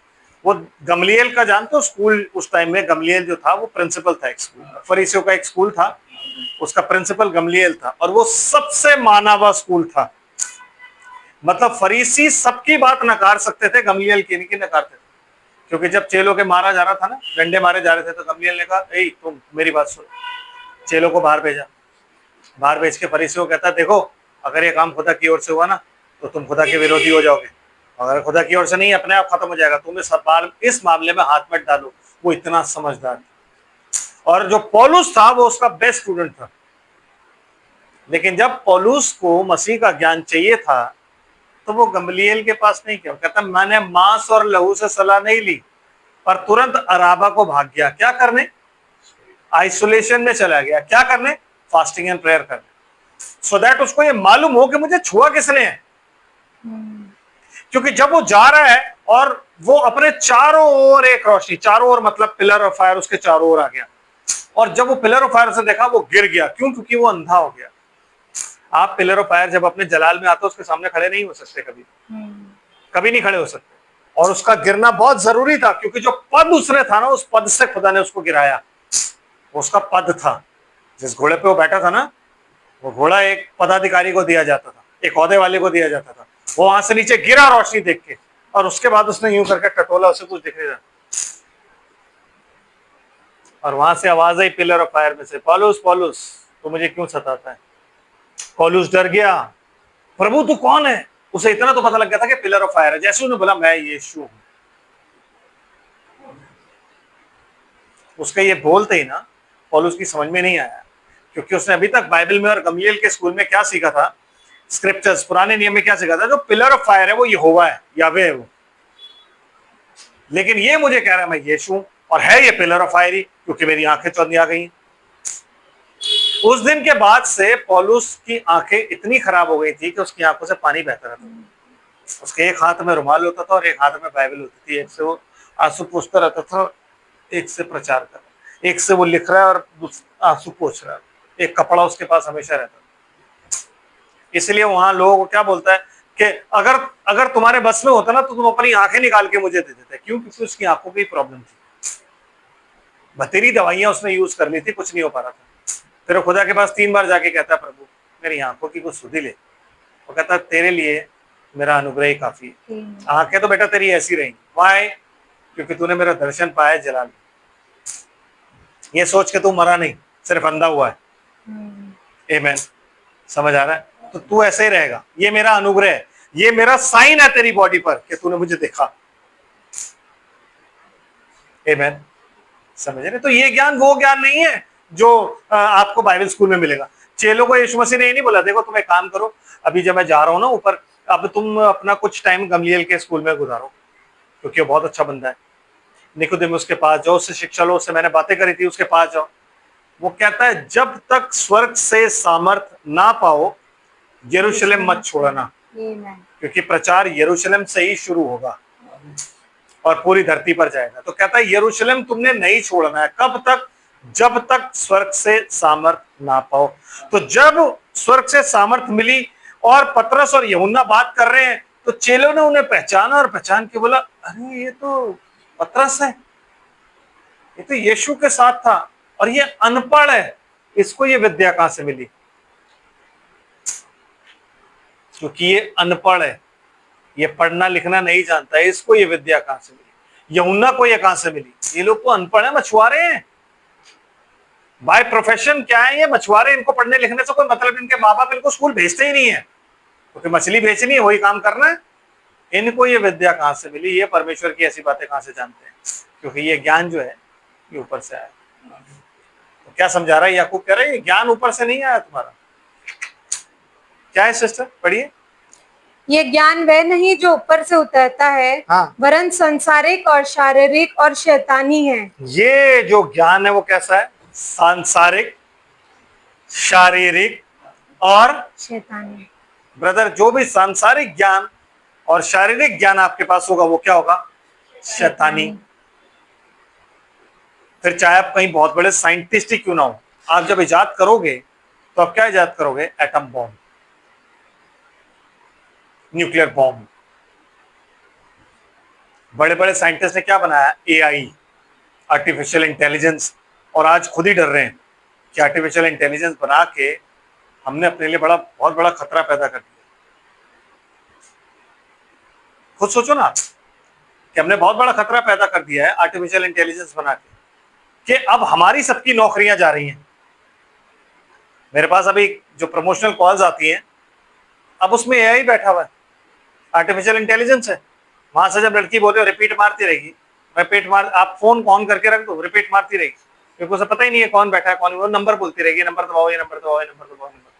वो गमलिएल का जानते हो, स्कूल उस टाइम में गमलिएल जो था वो प्रिंसिपल था एक स्कूल का, फरीसियों का एक स्कूल था, उसका प्रिंसिपल गमलिएल था, और वो सबसे माना हुआ स्कूल था। मतलब फरीसी सबकी बात नकार सकते थे, गमलिएल की नहीं नकारते थे। क्योंकि जब चेलों के मारा जा रहा था ना, डंडे मारे जा रहे थे, तो गमलिएल ने कहा, ए तुम मेरी बात सुनो, चेलों को बाहर भेजा। बाहर भेज के फरीसियों को कहता, देखो अगर ये काम खुदा की ओर से हुआ ना तो तुम खुदा के विरोधी हो जाओगे, अगर खुदा की ओर से नहीं, अपने आप खत्म हो जाएगा, तुम इस मामले में हाथ मत डालो। वो इतना समझदार था, और जो पौलुस था वो उसका बेस्ट स्टूडेंट था। लेकिन जब पौलुस को मसीह का ज्ञान चाहिए था तो वो गमलिएल के पास नहीं गया, कहता मैंने मांस और लहू से सलाह नहीं ली, पर तुरंत अराबा को भाग गया, क्या करने, आइसोलेशन में चला गया, क्या करने, फास्टिंग एंड प्रेयर करने, सो दैट उसको ये मालूम हो कि मुझे छुआ किसने है। क्योंकि जब वो जा रहा है और वो अपने चारों ओर एक रोशनी, चारों ओर मतलब पिलर ऑफ फायर उसके चारों ओर आ गया, और जब वो पिलर ऑफ फायर से देखा वो गिर गया। क्यों? क्योंकि वो अंधा हो गया। आप पिलर ऑफ फायर जब अपने जलाल में आते हो उसके सामने खड़े नहीं हो सकते, कभी कभी नहीं खड़े हो सकते, और उसका गिरना बहुत जरूरी था, क्योंकि जो पद उसने था ना, उस पद से खुदा ने उसको गिराया। उसका पद था, जिस घोड़े पे वो बैठा था ना, वो घोड़ा एक पदाधिकारी को दिया जाता था, एक ओहदे वाले को दिया जाता था। वो वहां से नीचे गिरा रोशनी देख के, और उसके बाद उसने यूं करके टटोला, उसे कुछ दिख नहीं रहा, और वहां से आवाज आई पिलर ऑफ फायर में से, पौलुस पौलुस तो मुझे क्यों सताता है। पौलुस डर गया, प्रभु तू कौन है। उसे इतना तो पता लग गया था कि पिलर ऑफ फायर है। जैसे उसने बोला मैं यीशु हूं, उसके ये बोलते ही ना पौलुस की समझ में नहीं आया, क्योंकि उसने अभी तक बाइबल में और गमलीएल के स्कूल में क्या सीखा था, स्क्रिप्चर्स पुराने नियम में क्या सीखा था, जो पिलर ऑफ फायर है वो यहोवा है, यावे है वो। लेकिन ये मुझे कह रहा है मैं यीशु हूं, और है ये पिलर ऑफ फायर ही, क्योंकि मेरी आंखें चौंधी आ गई। उस दिन के बाद से पौलुस की आंखें इतनी खराब हो गई थी कि उसकी आंखों से पानी बहता रहता। उसके एक हाथ में रुमाल होता था और एक हाथ में बाइबल होती थी, एक से वो आंसू पोंछता रहता था, एक से प्रचार कर, एक से वो लिख रहा है और आंसू पोंछ रहा है, एक कपड़ा उसके पास हमेशा रहता। इसलिए वहां लोगों को क्या बोलता है कि अगर अगर तुम्हारे बस में होता ना तो तुम अपनी आंखें निकाल के मुझे दे देते। क्यों? क्योंकि उसकी आंखों की प्रॉब्लम थी, बतेरी दवाइयां उसने यूज कर ली थी, कुछ नहीं हो पा रहा था। फिर वो खुदा के पास 3 बार जाके कहता, प्रभु मेरी आंखों की कुछ सुधि ले। वो कहता तेरे लिए मेरा अनुग्रह ही काफी है, आंखें तो बेटा तेरी ऐसी रही। वाई? क्योंकि तूने मेरा दर्शन पाया है जलाल, ये सोच के तू मरा नहीं, सिर्फ अंधा हुआ है। आमीन। समझ आ रहा है? तो तू ऐसे ही रहेगा, ये मेरा अनुग्रह है, ये मेरा साइन है तेरी बॉडी पर कि तूने मुझे देखा। आमीन। समझ रहे? तो ये ज्ञान वो ज्ञान नहीं है जो आपको बाइबल स्कूल में मिलेगा। चेलों को यीशु मसीह ने ये नहीं बोला देखो तुम एक काम करो, अभी जब मैं जा रहा हूं ना ऊपर, अब तुम अपना कुछ टाइम गमलीएल के स्कूल में गुजारो, क्योंकि वो बहुत अच्छा बंदा है। निकोदेमुस के पास जाओ, उससे शिक्षा लो, उससे मैंने बातें करी थी, उसके पास जाओ। वो कहता है जब तक स्वर्ग से सामर्थ ना पाओ यरूशलेम मत छोड़ना, क्योंकि प्रचार यरूशलेम से ही शुरू होगा और पूरी धरती पर जाएगा। तो कहता है यरूशलेम तुमने नहीं छोड़ना है, कब तक? जब तक स्वर्ग से सामर्थ ना पाओ। तो जब स्वर्ग से सामर्थ मिली और पतरस और यूहन्ना बात कर रहे हैं, तो चेलों ने उन्हें पहचाना और पहचान के बोला अरे ये तो पतरस है, ये तो यीशु के साथ था, और ये अनपढ़ है, इसको ये विद्या कहां से मिली? क्योंकि ये अनपढ़ है, ये पढ़ना लिखना नहीं जानता है, इसको ये विद्या कहां से मिली? यूहन्ना को ये कहां से मिली? ये लोग तो अनपढ़ है, मछुआरे हैं, बाय प्रोफेशन क्या है ये मछुआरे, इनको पढ़ने लिखने से कोई मतलब, इनके माँ बाप इनको स्कूल भेजते ही नहीं है, क्योंकि मछली बेचनी है, वही काम करना है। इनको ये विद्या कहां से मिली? ये परमेश्वर की ऐसी बातें कहां से जानते हैं? क्योंकि ये ज्ञान जो है ये ऊपर से आया। तो क्या समझा रहा है याकूब? कह रहा है ये ज्ञान ऊपर से नहीं आया तुम्हारा। क्या है सिस्टर, पढ़िए। ये ज्ञान वह नहीं जो ऊपर से उतरता है, हाँ। वरन संसारिक और शारीरिक और शैतानी है। ये जो ज्ञान है वो कैसा है? सांसारिक, शारीरिक और शैतानी। ब्रदर, जो भी सांसारिक ज्ञान और शारीरिक ज्ञान आपके पास होगा वो क्या होगा? शैतानी। फिर चाहे आप कहीं बहुत बड़े साइंटिस्ट ही क्यों ना हो, आप जब इजाद करोगे तो आप क्या इजाद करोगे? Atom bomb, nuclear bomb. बड़े बड़े साइंटिस्ट ने क्या बनाया? AI, artificial intelligence. और आज खुद ही डर रहे हैं कि आर्टिफिशियल इंटेलिजेंस बना के हमने अपने लिए बहुत बड़ा खतरा पैदा कर दिया। खुद सोचो ना कि हमने बहुत बड़ा खतरा पैदा कर दिया है आर्टिफिशियल इंटेलिजेंस बना के, कि अब हमारी सबकी नौकरियां जा रही हैं। मेरे पास अभी जो प्रमोशनल कॉल्स आती हैं, अब उसमें एआई बैठा हुआ है, आर्टिफिशियल इंटेलिजेंस है। वहां से जब लड़की बोले रिपीट मारती रहेगी, आप फोन ऑन करके रख दो, रिपीट मारती रहेगी, क्योंकि उसे पता ही नहीं है कौन बैठा है कौन, वो नंबर बोलती रहेगी, नंबर दबाओ, ये नंबर दबाओ, ये नंबर दबाओ, नंबर दबाओ।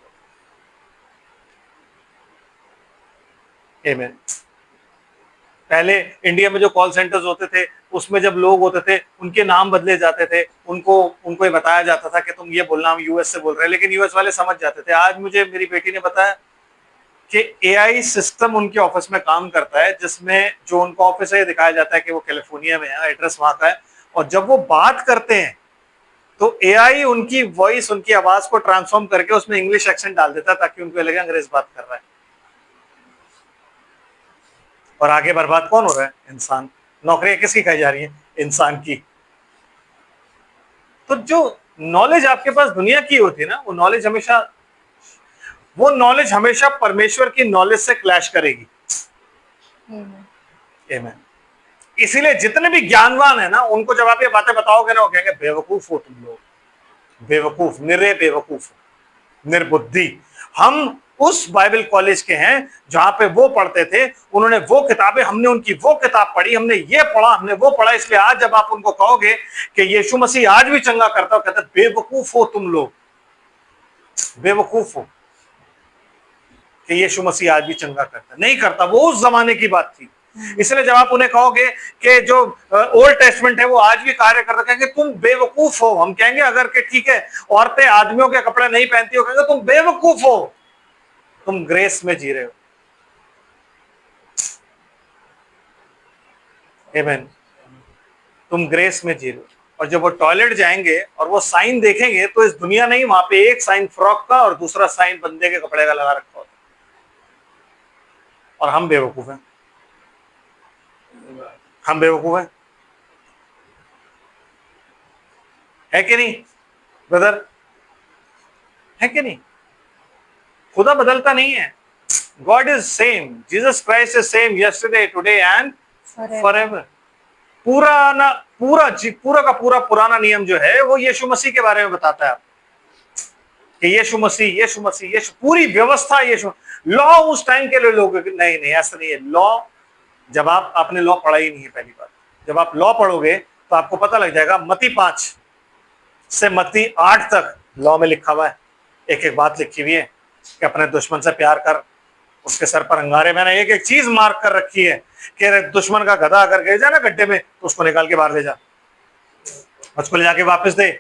आमीन। पहले इंडिया में जो कॉल सेंटर्स होते थे उसमें जब लोग होते थे उनके नाम बदले जाते थे, उनको ये बताया जाता था कि तुम ये बोलना, हम यूएस से बोल रहे हैं, लेकिन यूएस वाले समझ जाते थे। आज मुझे मेरी बेटी ने बताया कि एआई सिस्टम उनके ऑफिस में काम करता है, जिसमें जो उनका ऑफिस है दिखाया जाता है कि वो कैलिफोर्निया में है, एड्रेस वहां का है, और जब वो बात करते हैं तो एआई उनकी वॉइस, उनकी आवाज को ट्रांसफॉर्म करके उसमें इंग्लिश एक्सेंट डाल देता है ताकि उनको लगे अंग्रेज बात कर रहा है। और आगे बर्बाद कौन हो रहा है? इंसान। नौकरियां किसकी खाई जा रही है? इंसान की। तो जो नॉलेज आपके पास दुनिया की होती है ना, वो नॉलेज हमेशा परमेश्वर की नॉलेज से क्लैश करेगी। आमीन। इसीलिए जितने भी ज्ञानवान है ना, उनको जब आप ये बातें बताओगे ना, वो कहेंगे बेवकूफ हो तुम लोग, बेवकूफ, निरे बेवकूफ, निर्बुद्धि। हम उस बाइबल कॉलेज के हैं जहां पे वो पढ़ते थे, उन्होंने वो किताबें, हमने उनकी वो किताब पढ़ी, हमने ये पढ़ा, हमने वो पढ़ा। इसलिए आज जब आप उनको कहोगे कि यीशु मसीह आज भी चंगा करता हो, कहते बेवकूफ हो तुम लोग, बेवकूफ हो कि यीशु मसीह आज भी चंगा करता। नहीं करता, वो उस जमाने की बात थी। इसलिए जब आप उन्हें कहोगे कि जो ओल्ड टेस्टमेंट है वो आज भी कार्य करता, कहेंगे तुम बेवकूफ हो। हम कहेंगे अगर कि ठीक है औरतें आदमियों के कपड़े नहीं पहनती हो, कहेंगे तुम बेवकूफ हो, तुम ग्रेस में जी रहे हो। आमीन। तुम ग्रेस में जी रहे हो। और जब वो टॉयलेट जाएंगे और वो साइन देखेंगे तो इस दुनिया नहीं, वहां पे एक साइन फ्रॉक का और दूसरा साइन बंदे के कपड़े का लगा रखा होता, और हम बेवकूफ हैं। हम बेवकूफ हैं, है कि नहीं ब्रदर? है कि नहीं? खुदा बदलता नहीं है। God is same, Jesus Christ is same yesterday, today and forever. पूरा का पूरा पुराना नियम जो है वो यीशु मसीह के बारे में बताता है कि यीशु मसीह, पूरी व्यवस्था यीशु। लॉ उस टाइम के लिए लोग नहीं ऐसा नहीं है। लॉ, जब आपने लॉ पढ़ा ही नहीं है, पहली बात, जब आप लॉ पढ़ोगे तो आपको पता लग जाएगा। मत्ती 5 से मत्ती 8 तक लॉ में लिखा हुआ है, एक एक बात लिखी हुई है कि अपने दुश्मन से प्यार कर, उसके सर पर अंगारे। मैंने एक एक चीज मार्क कर रखी है कि दुश्मन का गधा अगर गिर जाए ना गड्ढे में तो उसको निकाल के बाहर ले जा, उसको ले जाके वापस दे।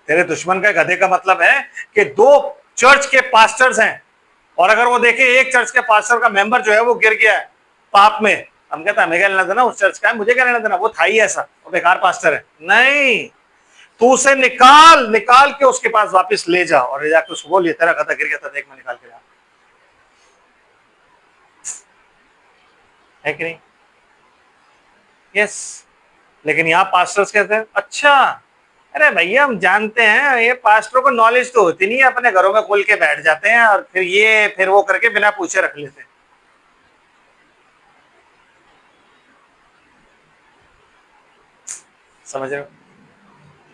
तेरे दुश्मन का गधे का मतलब है कि 2 चर्च के पास्टर्स हैं और अगर वो देखे एक चर्च के पास्टर का मेंबर जो है वो गिर गया है पाप में, हम कहते हैं हमें क्या लेना देना उस चर्च का है, मुझे क्या लेना देना, वो था ही ऐसा, वो बेकार पास्टर है। नहीं, तू उसे निकाल निकाल के उसके पास वापस ले जा और ले जाकर उसको बोलिए तेरा गधा गिर गया था, देख मैं निकाल के जा, है कि नहीं? यस। लेकिन यहाँ पास्टर्स कहते हैं अच्छा, अरे भैया हम जानते हैं ये पास्टरों को नॉलेज तो होती नहीं है, अपने घरों में खोल के बैठ जाते हैं और फिर वो करके बिना पूछे रख लेते हैं। समझ रहे हो?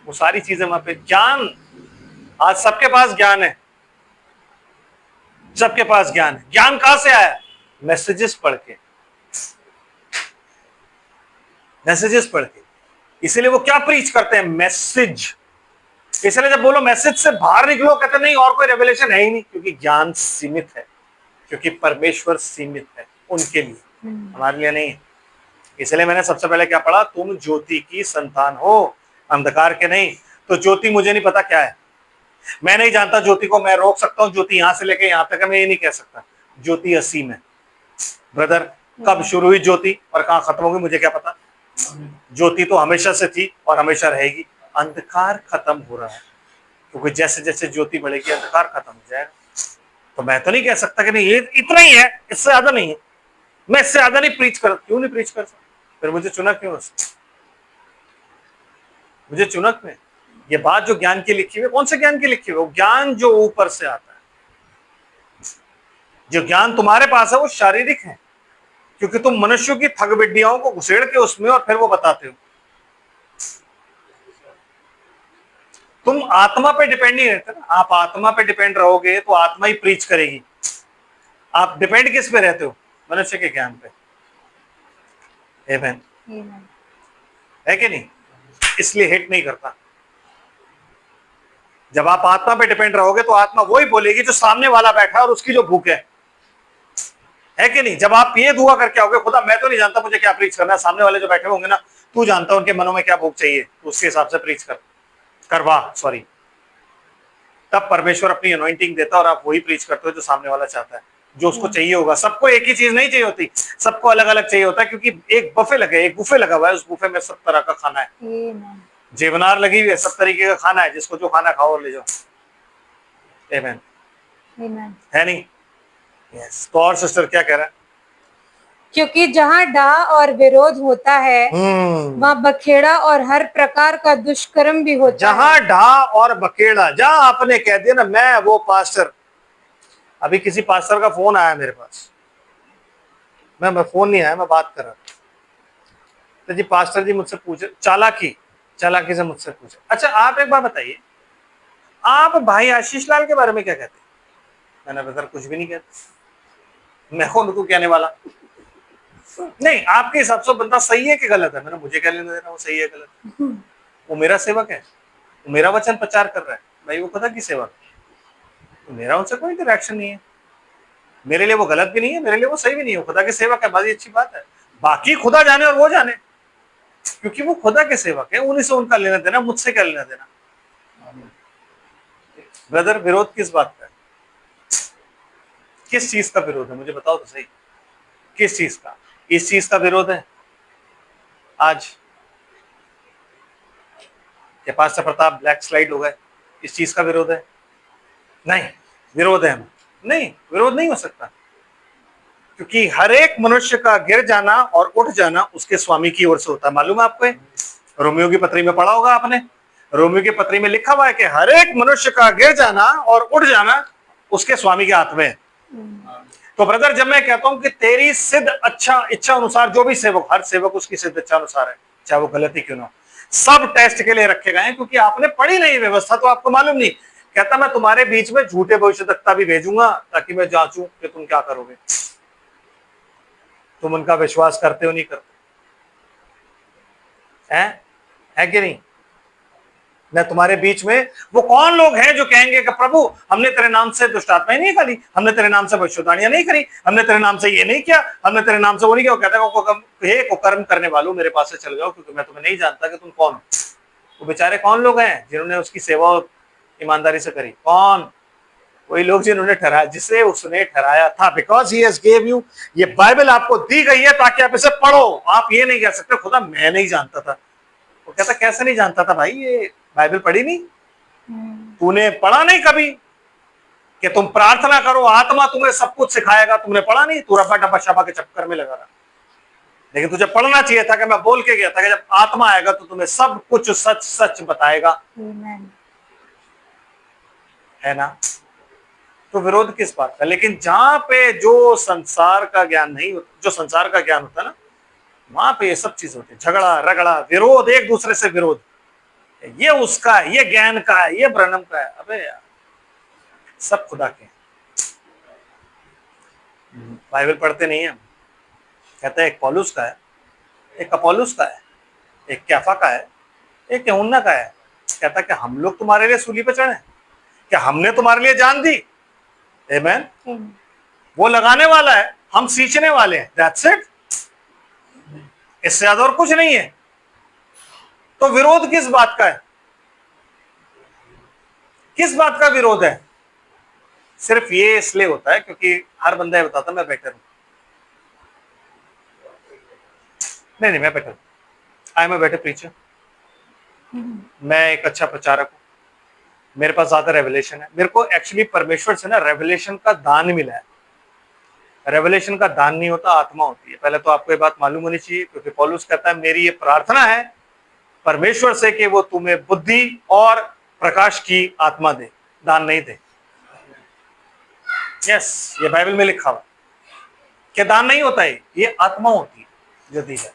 वो सारी चीजें वहां पे ज्ञान, आज सबके पास ज्ञान है, सबके पास ज्ञान है। ज्ञान कहां से आया? मैसेजेस पढ़ के, मैसेजेस पढ़ के। इसीलिए वो क्या प्रीच करते हैं? मैसेज। इसलिए जब बोलो मैसेज से बाहर निकलो, कहते नहीं और कोई रेवलेशन है ही नहीं, क्योंकि ज्ञान सीमित है, क्योंकि परमेश्वर सीमित है उनके लिए, हमारे लिए नहीं है। इसलिए मैंने सबसे पहले क्या पढ़ा? तुम ज्योति की संतान हो, अंधकार के नहीं। तो ज्योति मुझे नहीं पता क्या है, मैं नहीं जानता ज्योति को। मैं रोक सकता हूं ज्योति यहां से लेके यहां तक है, मैं ये नहीं कह सकता। ज्योति असीम है ब्रदर। कब शुरू हुई ज्योति और कहां खत्म होगी मुझे क्या पता। ज्योति तो हमेशा से थी और हमेशा रहेगी। अंधकार खत्म हो रहा है, क्योंकि जैसे जैसे ज्योति बढ़ेगी अंधकार खत्म हो जाएगा। तो मैं तो नहीं कह सकता कि नहीं ये इतना ही है, इससे ज्यादा नहीं है, मैं इससे ज्यादा नहीं प्रीच कर। क्यों नहीं प्रीच कर सकता? फिर मुझे चुना क्यों? मुझे चुना क्यों? ये बात जो ज्ञान की लिखी हुई है, कौन से ज्ञान की लिखी हुई है? वो ज्ञान जो ऊपर से आता है। जो ज्ञान तुम्हारे पास है वो शारीरिक है, क्योंकि तुम मनुष्यों की थग बिड्डियाओं को घुसेड़ के उसमें और फिर वो बताते हो। तुम आत्मा पे डिपेंड नहीं रहते ना। आप आत्मा पे डिपेंड रहोगे तो आत्मा ही प्रीच करेगी। आप डिपेंड किस पे रहते हो? मनुष्य के ज्ञान पे। आमेन। है कि नहीं? इसलिए हिट नहीं करता। जब आप आत्मा पे डिपेंड रहोगे तो आत्मा वही बोलेगी जो सामने वाला बैठा है और उसकी जो भूख है कि नहीं? जब आप ये दुआ करके आओगे, खुदा मैं तो नहीं जानता मुझे क्या प्रीच करना है, सामने वाले जो बैठे होंगे ना, तू जानता उनके मनों में क्या भूख चाहिए, तो उसके हिसाब से प्रीच करवा सॉरी। तब परमेश्वर अपनी अनॉइंटिंग देता और आप वही प्रीच करते हो जो सामने वाला चाहता है, जो उसको चाहिए होगा। सबको एक ही चीज नहीं चाहिए होती, सबको अलग अलग चाहिए होता है, क्योंकि एक बुफे लगा हुआ है, उस बुफे में सब तरह का खाना है, जेवनार लगी हुई है, सब तरीके का खाना है, जिसको जो खाना खाओ और ले जाओ। आमेन। है नहीं? यस। तो और सिस्टर क्या कह रहा है? क्योंकि जहाँ डाह और विरोध होता है वहाँ बखेड़ा और हर प्रकार का दुष्कर्म भी होता है। जहाँ डाह और बखेड़ा, जहाँ आपने कह दिया ना मैं वो पास्टर, अभी किसी पास्टर का फोन आया मेरे पास, मैं फोन नहीं आया, मैं बात कर रहा था, तो जी पास्टर जी मुझसे पूछे, चालाकी से मुझसे पूछे, अच्छा आप एक बात बताइए, आप भाई आशीष लाल के बारे में क्या कहते हैं? मैंने ब्रदर कुछ भी नहीं कहते, मैं कौन उनको कहने वाला। नहीं, आपके हिसाब से बंदा सही है कि गलत है? मैंने मुझे क्या लेना देना वो सही है गलत है? वो मेरा सेवक है, वो मेरा वचन प्रचार कर रहा है, भाई वो खुदा की सेवक है, तो मेरा उनसे कोई इंटरेक्शन नहीं है। मेरे लिए वो गलत भी नहीं है, मेरे लिए वो सही भी नहीं है, खुदा के सेवक है, बड़ी अच्छी बात है। बाकी खुदा जाने और वो जाने, क्योंकि वो खुदा के सेवक है, उन्हीं से उनका लेना देना, मुझसे क्या लेना देना। ब्रदर विरोध किस बात का है? किस चीज का विरोध है? मुझे बताओ तो सही, किस चीज का? इस चीज का विरोध है आज के पास से प्रताप ब्लैक स्लाइड हो गए, इस चीज का विरोध है? नहीं, विरोध है हमें नहीं, विरोध नहीं हो सकता, क्योंकि हर एक मनुष्य का गिर जाना और उठ जाना उसके स्वामी की ओर से होता है। मालूम है आपको? रोमियो की पत्री में पढ़ा होगा आपने, रोमियो की पत्री में लिखा हुआ है कि हर एक मनुष्य का गिर जाना और उठ जाना उसके स्वामी के हाथ में है। तो ब्रदर जब मैं कहता हूं कि तेरी सिद्ध अच्छा इच्छा अनुसार, जो भी सेवक, हर सेवक उसकी सिद्ध इच्छा अनुसार है, चाहे वो गलती क्यों ना हो, सब टेस्ट के लिए रखे गए हैं, क्योंकि आपने पढ़ी नहीं व्यवस्था, तो आपको मालूम नहीं। कहता मैं तुम्हारे बीच में झूठे भविष्यद्वक्ता भी भेजूंगा ताकि मैं जांचूं कि तुम क्या करोगे, तुम उनका विश्वास करते हो नहीं करते, है कि नहीं? मैं तुम्हारे बीच में। वो कौन लोग हैं जो कहेंगे कि प्रभु हमने तेरे नाम से दुष्ट आत्माएं नहीं खाली, हमने तेरे नाम से भविष्यवाणियां नहीं करी, हमने तेरे नाम से ये नहीं किया, हमने तेरे नाम से वो नहीं किया। वो कहता है हे कुकर्म करने वालों मेरे पास से चल जाओ, क्योंकि मैं तुम्हें नहीं जानता कि तुम कौन हो। वो बेचारे कौन लोग हैं जिन्होंने उसकी सेवा ईमानदारी से करी? कौन? वही लोग जिन्होंने ठहराया, जिसे उसने ठहराया था। Because he has give you, ये बाइबल आपको दी गई है ताकि आप इसे पढ़ो। आप ये नहीं कह सकते खुदा मैं नहीं जानता था। वो कहता कैसे नहीं जानता था भाई, ये बाइबल पढ़ी नहीं, तूने पढ़ा नहीं कभी कि तुम प्रार्थना करो आत्मा तुम्हें सब कुछ सिखाएगा? तुमने पढ़ा नहीं, तू रफा टपा शपा के चक्कर में लगा रहा। लेकिन तुझे पढ़ना चाहिए था कि मैं बोल के गया था कि जब आत्मा आएगा तो तुम्हें सब कुछ सच सच बताएगा। है ना? तो विरोध किस बात का? लेकिन जहां पे जो संसार का ज्ञान नहीं होता, जो संसार का ज्ञान होता है ना, वहां पे ये सब चीज होती है, झगड़ा रगड़ा विरोध, एक दूसरे से विरोध। ये उसका है, ये ज्ञान का है, ये ब्रह्म का है। अबे यार सब खुदा के। बाइबल पढ़ते नहीं है। कहते हैं एक पौलुस का है, एक अपोलोस का है, एक कैफा का है, एक यूहन्ना का है। कहता है कि हम लोग तुम्हारे लिए सूली पे चढ़े, क्या हमने तुम्हारे लिए जान दी? आमेन। वो लगाने वाला है, हम सींचने वाले हैं। दैट्स इट, इससे ज्यादा और कुछ नहीं है। तो विरोध किस बात का है? किस बात का विरोध है? सिर्फ ये इसलिए होता है क्योंकि हर बंदा ये बताता मैं बेटर हूं। नहीं मैं better, I am a better preacher, मैं एक अच्छा प्रचारक हूं, मेरे पास ज्यादा रेवलेशन है। मेरे को एक्चुअली परमेश्वर से ना रेवलेशन का दान मिला है। रेवलेशन का दान नहीं होता, आत्मा होती है। पहले तो आपको ये बात मालूम होनी चाहिए, क्योंकि पौलुस कहता है मेरी ये प्रार्थना है परमेश्वर से कि वो तुम्हें बुद्धि और प्रकाश की आत्मा दे, दान नहीं दे। यस, ये बाइबल में लिखा हुआ कि दान नहीं होता है, ये आत्मा होती है जो दी है।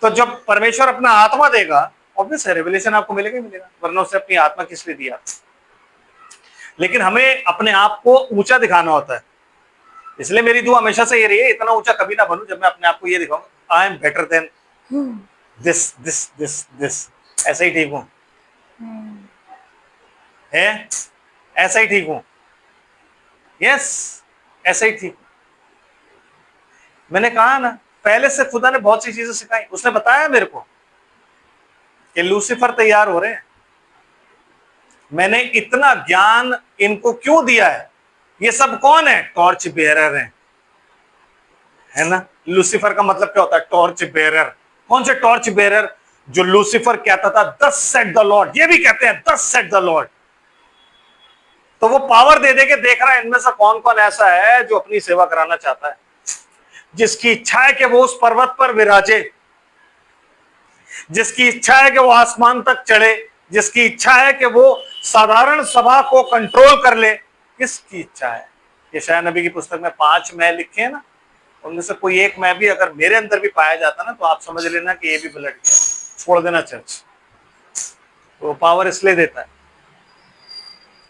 तो जब परमेश्वर अपना आत्मा देगा, ऑब्वियस है रेवलेशन आपको मिलेगा ही मिलेगा, वरना उसने अपनी आत्मा किस लिए दिया? लेकिन हमें अपने आप को ऊंचा दिखाना होता है। इसलिए मेरी दुआ हमेशा से ये रही है, इतना ऊंचा कभी ना बनूं जब मैं अपने आप को ये दिखाऊंगा I am better than this this this this. ऐसा ही ठीक हूं, है ऐसा ही ठीक हूं। यस, ऐसा ही ठीक। मैंने कहा ना, पहले से खुदा ने बहुत सी चीजें सिखाई। उसने बताया मेरे को कि लूसीफर तैयार हो रहे हैं। मैंने इतना ज्ञान इनको क्यों दिया है? ये सब कौन है? टॉर्च बेयरर है ना। लूसीफर का मतलब क्या होता है? Torch bearer. कौन से टॉर्च बेयरर? जो लूसीफर कहता था दस सेट द लॉर्ड, ये भी कहते हैं दस सेट द लॉर्ड। तो वो पावर दे दे के देख रहा है इनमें से कौन कौन ऐसा है जो अपनी सेवा कराना चाहता है, जिसकी इच्छा है कि वो उस पर्वत पर विराजे, जिसकी इच्छा है कि वो आसमान तक चढ़े, जिसकी इच्छा है कि वो साधारण सभा को कंट्रोल कर ले। किसकी इच्छा है? यशायाह नबी की पुस्तक में 5 मैं लिखे हैं ना, उनमें से कोई एक मैं भी अगर मेरे अंदर भी पाया जाता ना, तो आप समझ लेना कि ये भी ब्लड गया, छोड़ देना चर्च। तो पावर इसलिए देता है,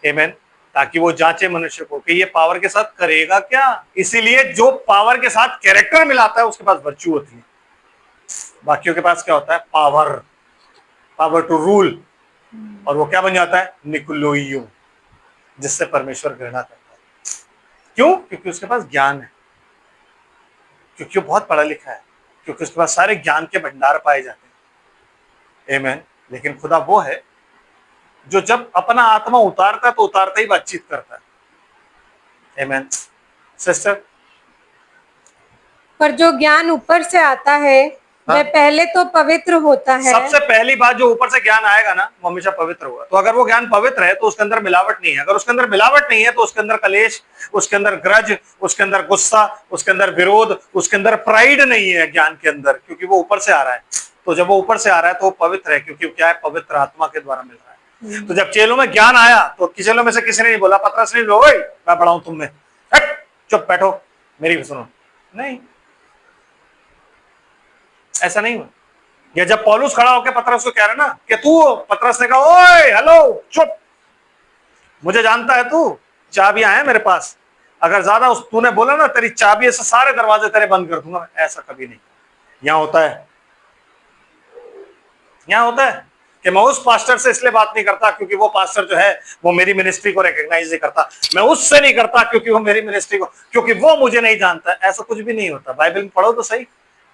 आमेन, ताकि वो जांचे मनुष्य को कि ये पावर के साथ करेगा क्या। इसीलिए जो पावर के साथ कैरेक्टर मिलाता है उसके पास वर्च्यू होती है। बाकियों के पास क्या होता है? Power, power to rule. और वो क्या बन जाता है? निकुलोइयो, जिससे परमेश्वर घृणा करता है। क्यों? क्योंकि उसके पास ज्ञान है, क्योंकि वो बहुत पढ़ा लिखा है, क्योंकि उसके पास सारे ज्ञान के भंडार पाए जाते हैं। आमेन। लेकिन खुदा वो है जो जब अपना आत्मा उतारता है तो उतारता ही बातचीत करता है। आमेन सिस्टर। पर जो ज्ञान ऊपर से आता है वह पहले तो पवित्र होता है। सबसे पहली बात, जो ऊपर से ज्ञान आएगा ना वो हमेशा पवित्र होगा। तो अगर वो ज्ञान पवित्र है तो उसके अंदर मिलावट नहीं है। अगर उसके अंदर मिलावट नहीं है तो उसके अंदर कलेश, उसके अंदर ग्रज, उसके अंदर गुस्सा, उसके अंदर विरोध, उसके अंदर प्राइड नहीं है ज्ञान के अंदर, क्योंकि वो ऊपर से आ रहा है। तो जब वो ऊपर से आ रहा है तो वो पवित्र है, क्योंकि क्या है? पवित्र आत्मा के द्वारा मिल रहा है। तो जब चेलों में ज्ञान आया तो चेलों में से किसी ने नहीं बोला, पतरस ने बोला मैं पढ़ाऊं तुम में, चुप बैठो मेरी भी सुनो, नहीं, ऐसा नहीं हुआ। या जब पौलुस खड़ा होकर पतरस को कह रहा ना कि तू, पतरस ने कहा ओए हेलो चुप, मुझे जानता है तू, चाबियां हैं मेरे पास, अगर ज्यादा उस तूने बोला ना तेरी चाबी से सारे दरवाजे तेरे बंद कर दूंगा। ऐसा कभी नहीं। यहां होता है, यहां होता है। कि मैं उस पास्टर से इसलिए बात नहीं करता क्योंकि वो पास्टर जो है वो मेरी मिनिस्ट्री को रिकॉग्नाइज नहीं करता, मैं उससे नहीं करता क्योंकि वो मेरी मिनिस्ट्री को, क्योंकि वो मुझे नहीं जानता। ऐसा कुछ भी नहीं होता। बाइबल में पढ़ो तो सही।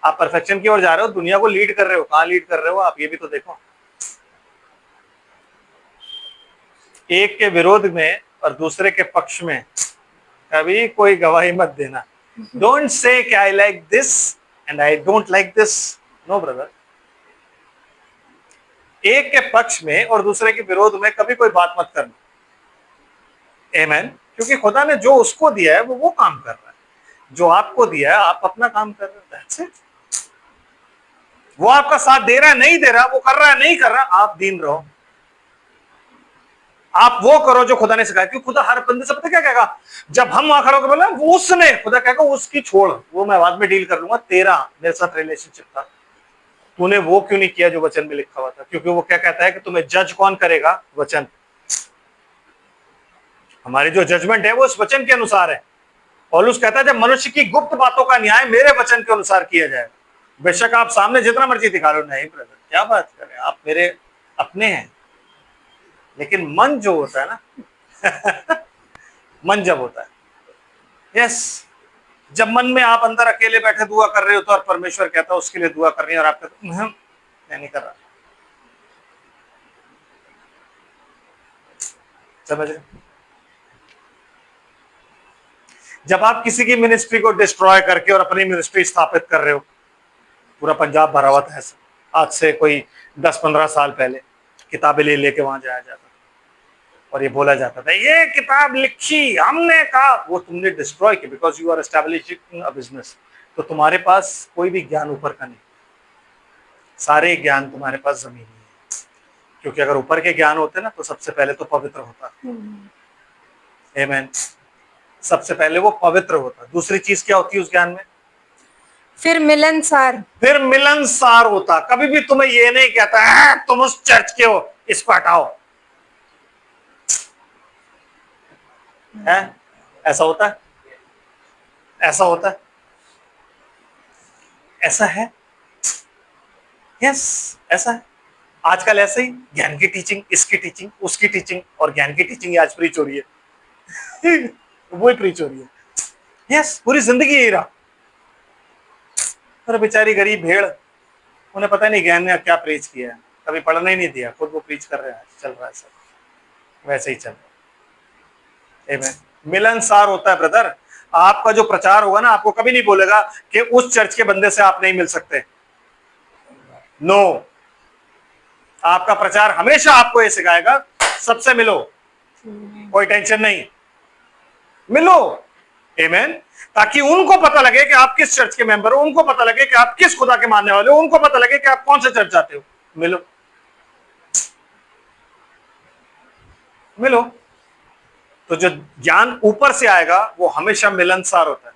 आप परफेक्शन की ओर जा रहे हो, दुनिया को लीड कर रहे हो, कहां लीड कर रहे हो आप, ये भी तो देखो। एक के विरोध में और दूसरे के पक्ष में कभी कोई गवाही मत देना। डोंट से कि I like this and I don't like this. No brother, एक के पक्ष में और दूसरे के विरोध में कभी कोई बात मत करना। आमेन। क्योंकि खुदा ने जो उसको दिया है वो काम कर रहा है, जो आपको दिया है आप अपना काम कर रहे हैं। That's it। वो आपका साथ दे रहा है नहीं दे रहा, वो कर रहा है नहीं कर रहा, आप दीन रहो, आप वो करो जो खुदा ने सिखाया। क्योंकि खुदा हर बंदे से पता क्या कहेगा, जब हम वहां खड़े होकर बोला वो उसने, खुदा कहेगा उसकी छोड़, वो मैं बाद में डील कर लूंगा, तेरा मेरे साथ रिलेशनशिप था, तूने वो क्यों नहीं किया जो वचन में लिखा हुआ था। क्योंकि वो क्या कहता है कि तुम्हें जज कौन करेगा, वचन। हमारी जो जजमेंट है वो इस वचन के अनुसार है। पौलुस कहता है जब मनुष्य की गुप्त बातों का न्याय मेरे वचन के अनुसार किया जाएगा। बेशक आप सामने जितना मर्जी दिखा लो, नहीं ब्रदर क्या बात करें, आप मेरे अपने हैं। लेकिन मन जो होता है ना मन जब होता है, यस, जब मन में आप अंदर अकेले बैठे दुआ कर रहे हो तो और परमेश्वर कहता है उसके लिए दुआ कर रही है और आप कहते मैं नहीं कर रहा। समझ रहे? जब आप किसी की मिनिस्ट्री को डिस्ट्रॉय करके और अपनी मिनिस्ट्री स्थापित कर रहे हो, पूरा पंजाब भरा हुआ था ऐसा, आज से कोई 10-15 साल पहले किताबें ले लेके वहां जाया जाता और ये बोला जाता था ये किताब लिखी हमने, कहा वो तुमने डिस्ट्रॉय की, because you are establishing a business. तो तुम्हारे पास कोई भी ज्ञान ऊपर का नहीं, सारे ज्ञान तुम्हारे पास जमीनी है। क्योंकि अगर ऊपर के ज्ञान होते ना तो सबसे पहले तो पवित्र होता। आमीन। सबसे पहले वो पवित्र होता। दूसरी चीज क्या होती है उस ज्ञान में? फिर मिलनसार। फिर मिलनसार होता। कभी भी तुम्हें ये नहीं कहता है तुम उस चर्च के हो, इसको हटाओ। है ऐसा होता है? ऐसा होता है? ऐसा है? यस ऐसा है। आजकल ऐसे ही ज्ञान की टीचिंग, इसकी टीचिंग, उसकी टीचिंग, और ज्ञान की टीचिंग आज प्रीच हो रही है वो ही प्रीच हो रही है। यस पूरी जिंदगी यही रहा। अरे बेचारी गरीब भेड़, उन्हें पता नहीं ज्ञान ने क्या प्रीच किया है, कभी पढ़ना ही नहीं दिया, खुद वो प्रीच कर रहे हैं, चल रहा है सब वैसे ही चल रहा है। मिलनसार होता है ब्रदर। आपका जो प्रचार होगा ना, आपको कभी नहीं बोलेगा कि उस चर्च के बंदे से आप नहीं मिल सकते। नो, आपका प्रचार हमेशा आपको ये सिखाएगा सबसे मिलो, कोई टेंशन नहीं, मिलो। आमीन। ताकि उनको पता लगे कि आप किस चर्च के मेंबर हो, उनको पता लगे कि आप किस खुदा के मानने वाले हो, उनको पता लगे कि आप कौन से चर्च जाते हो। मिलो मिलो। तो जो ज्ञान ऊपर से आएगा वो हमेशा मिलनसार होता है।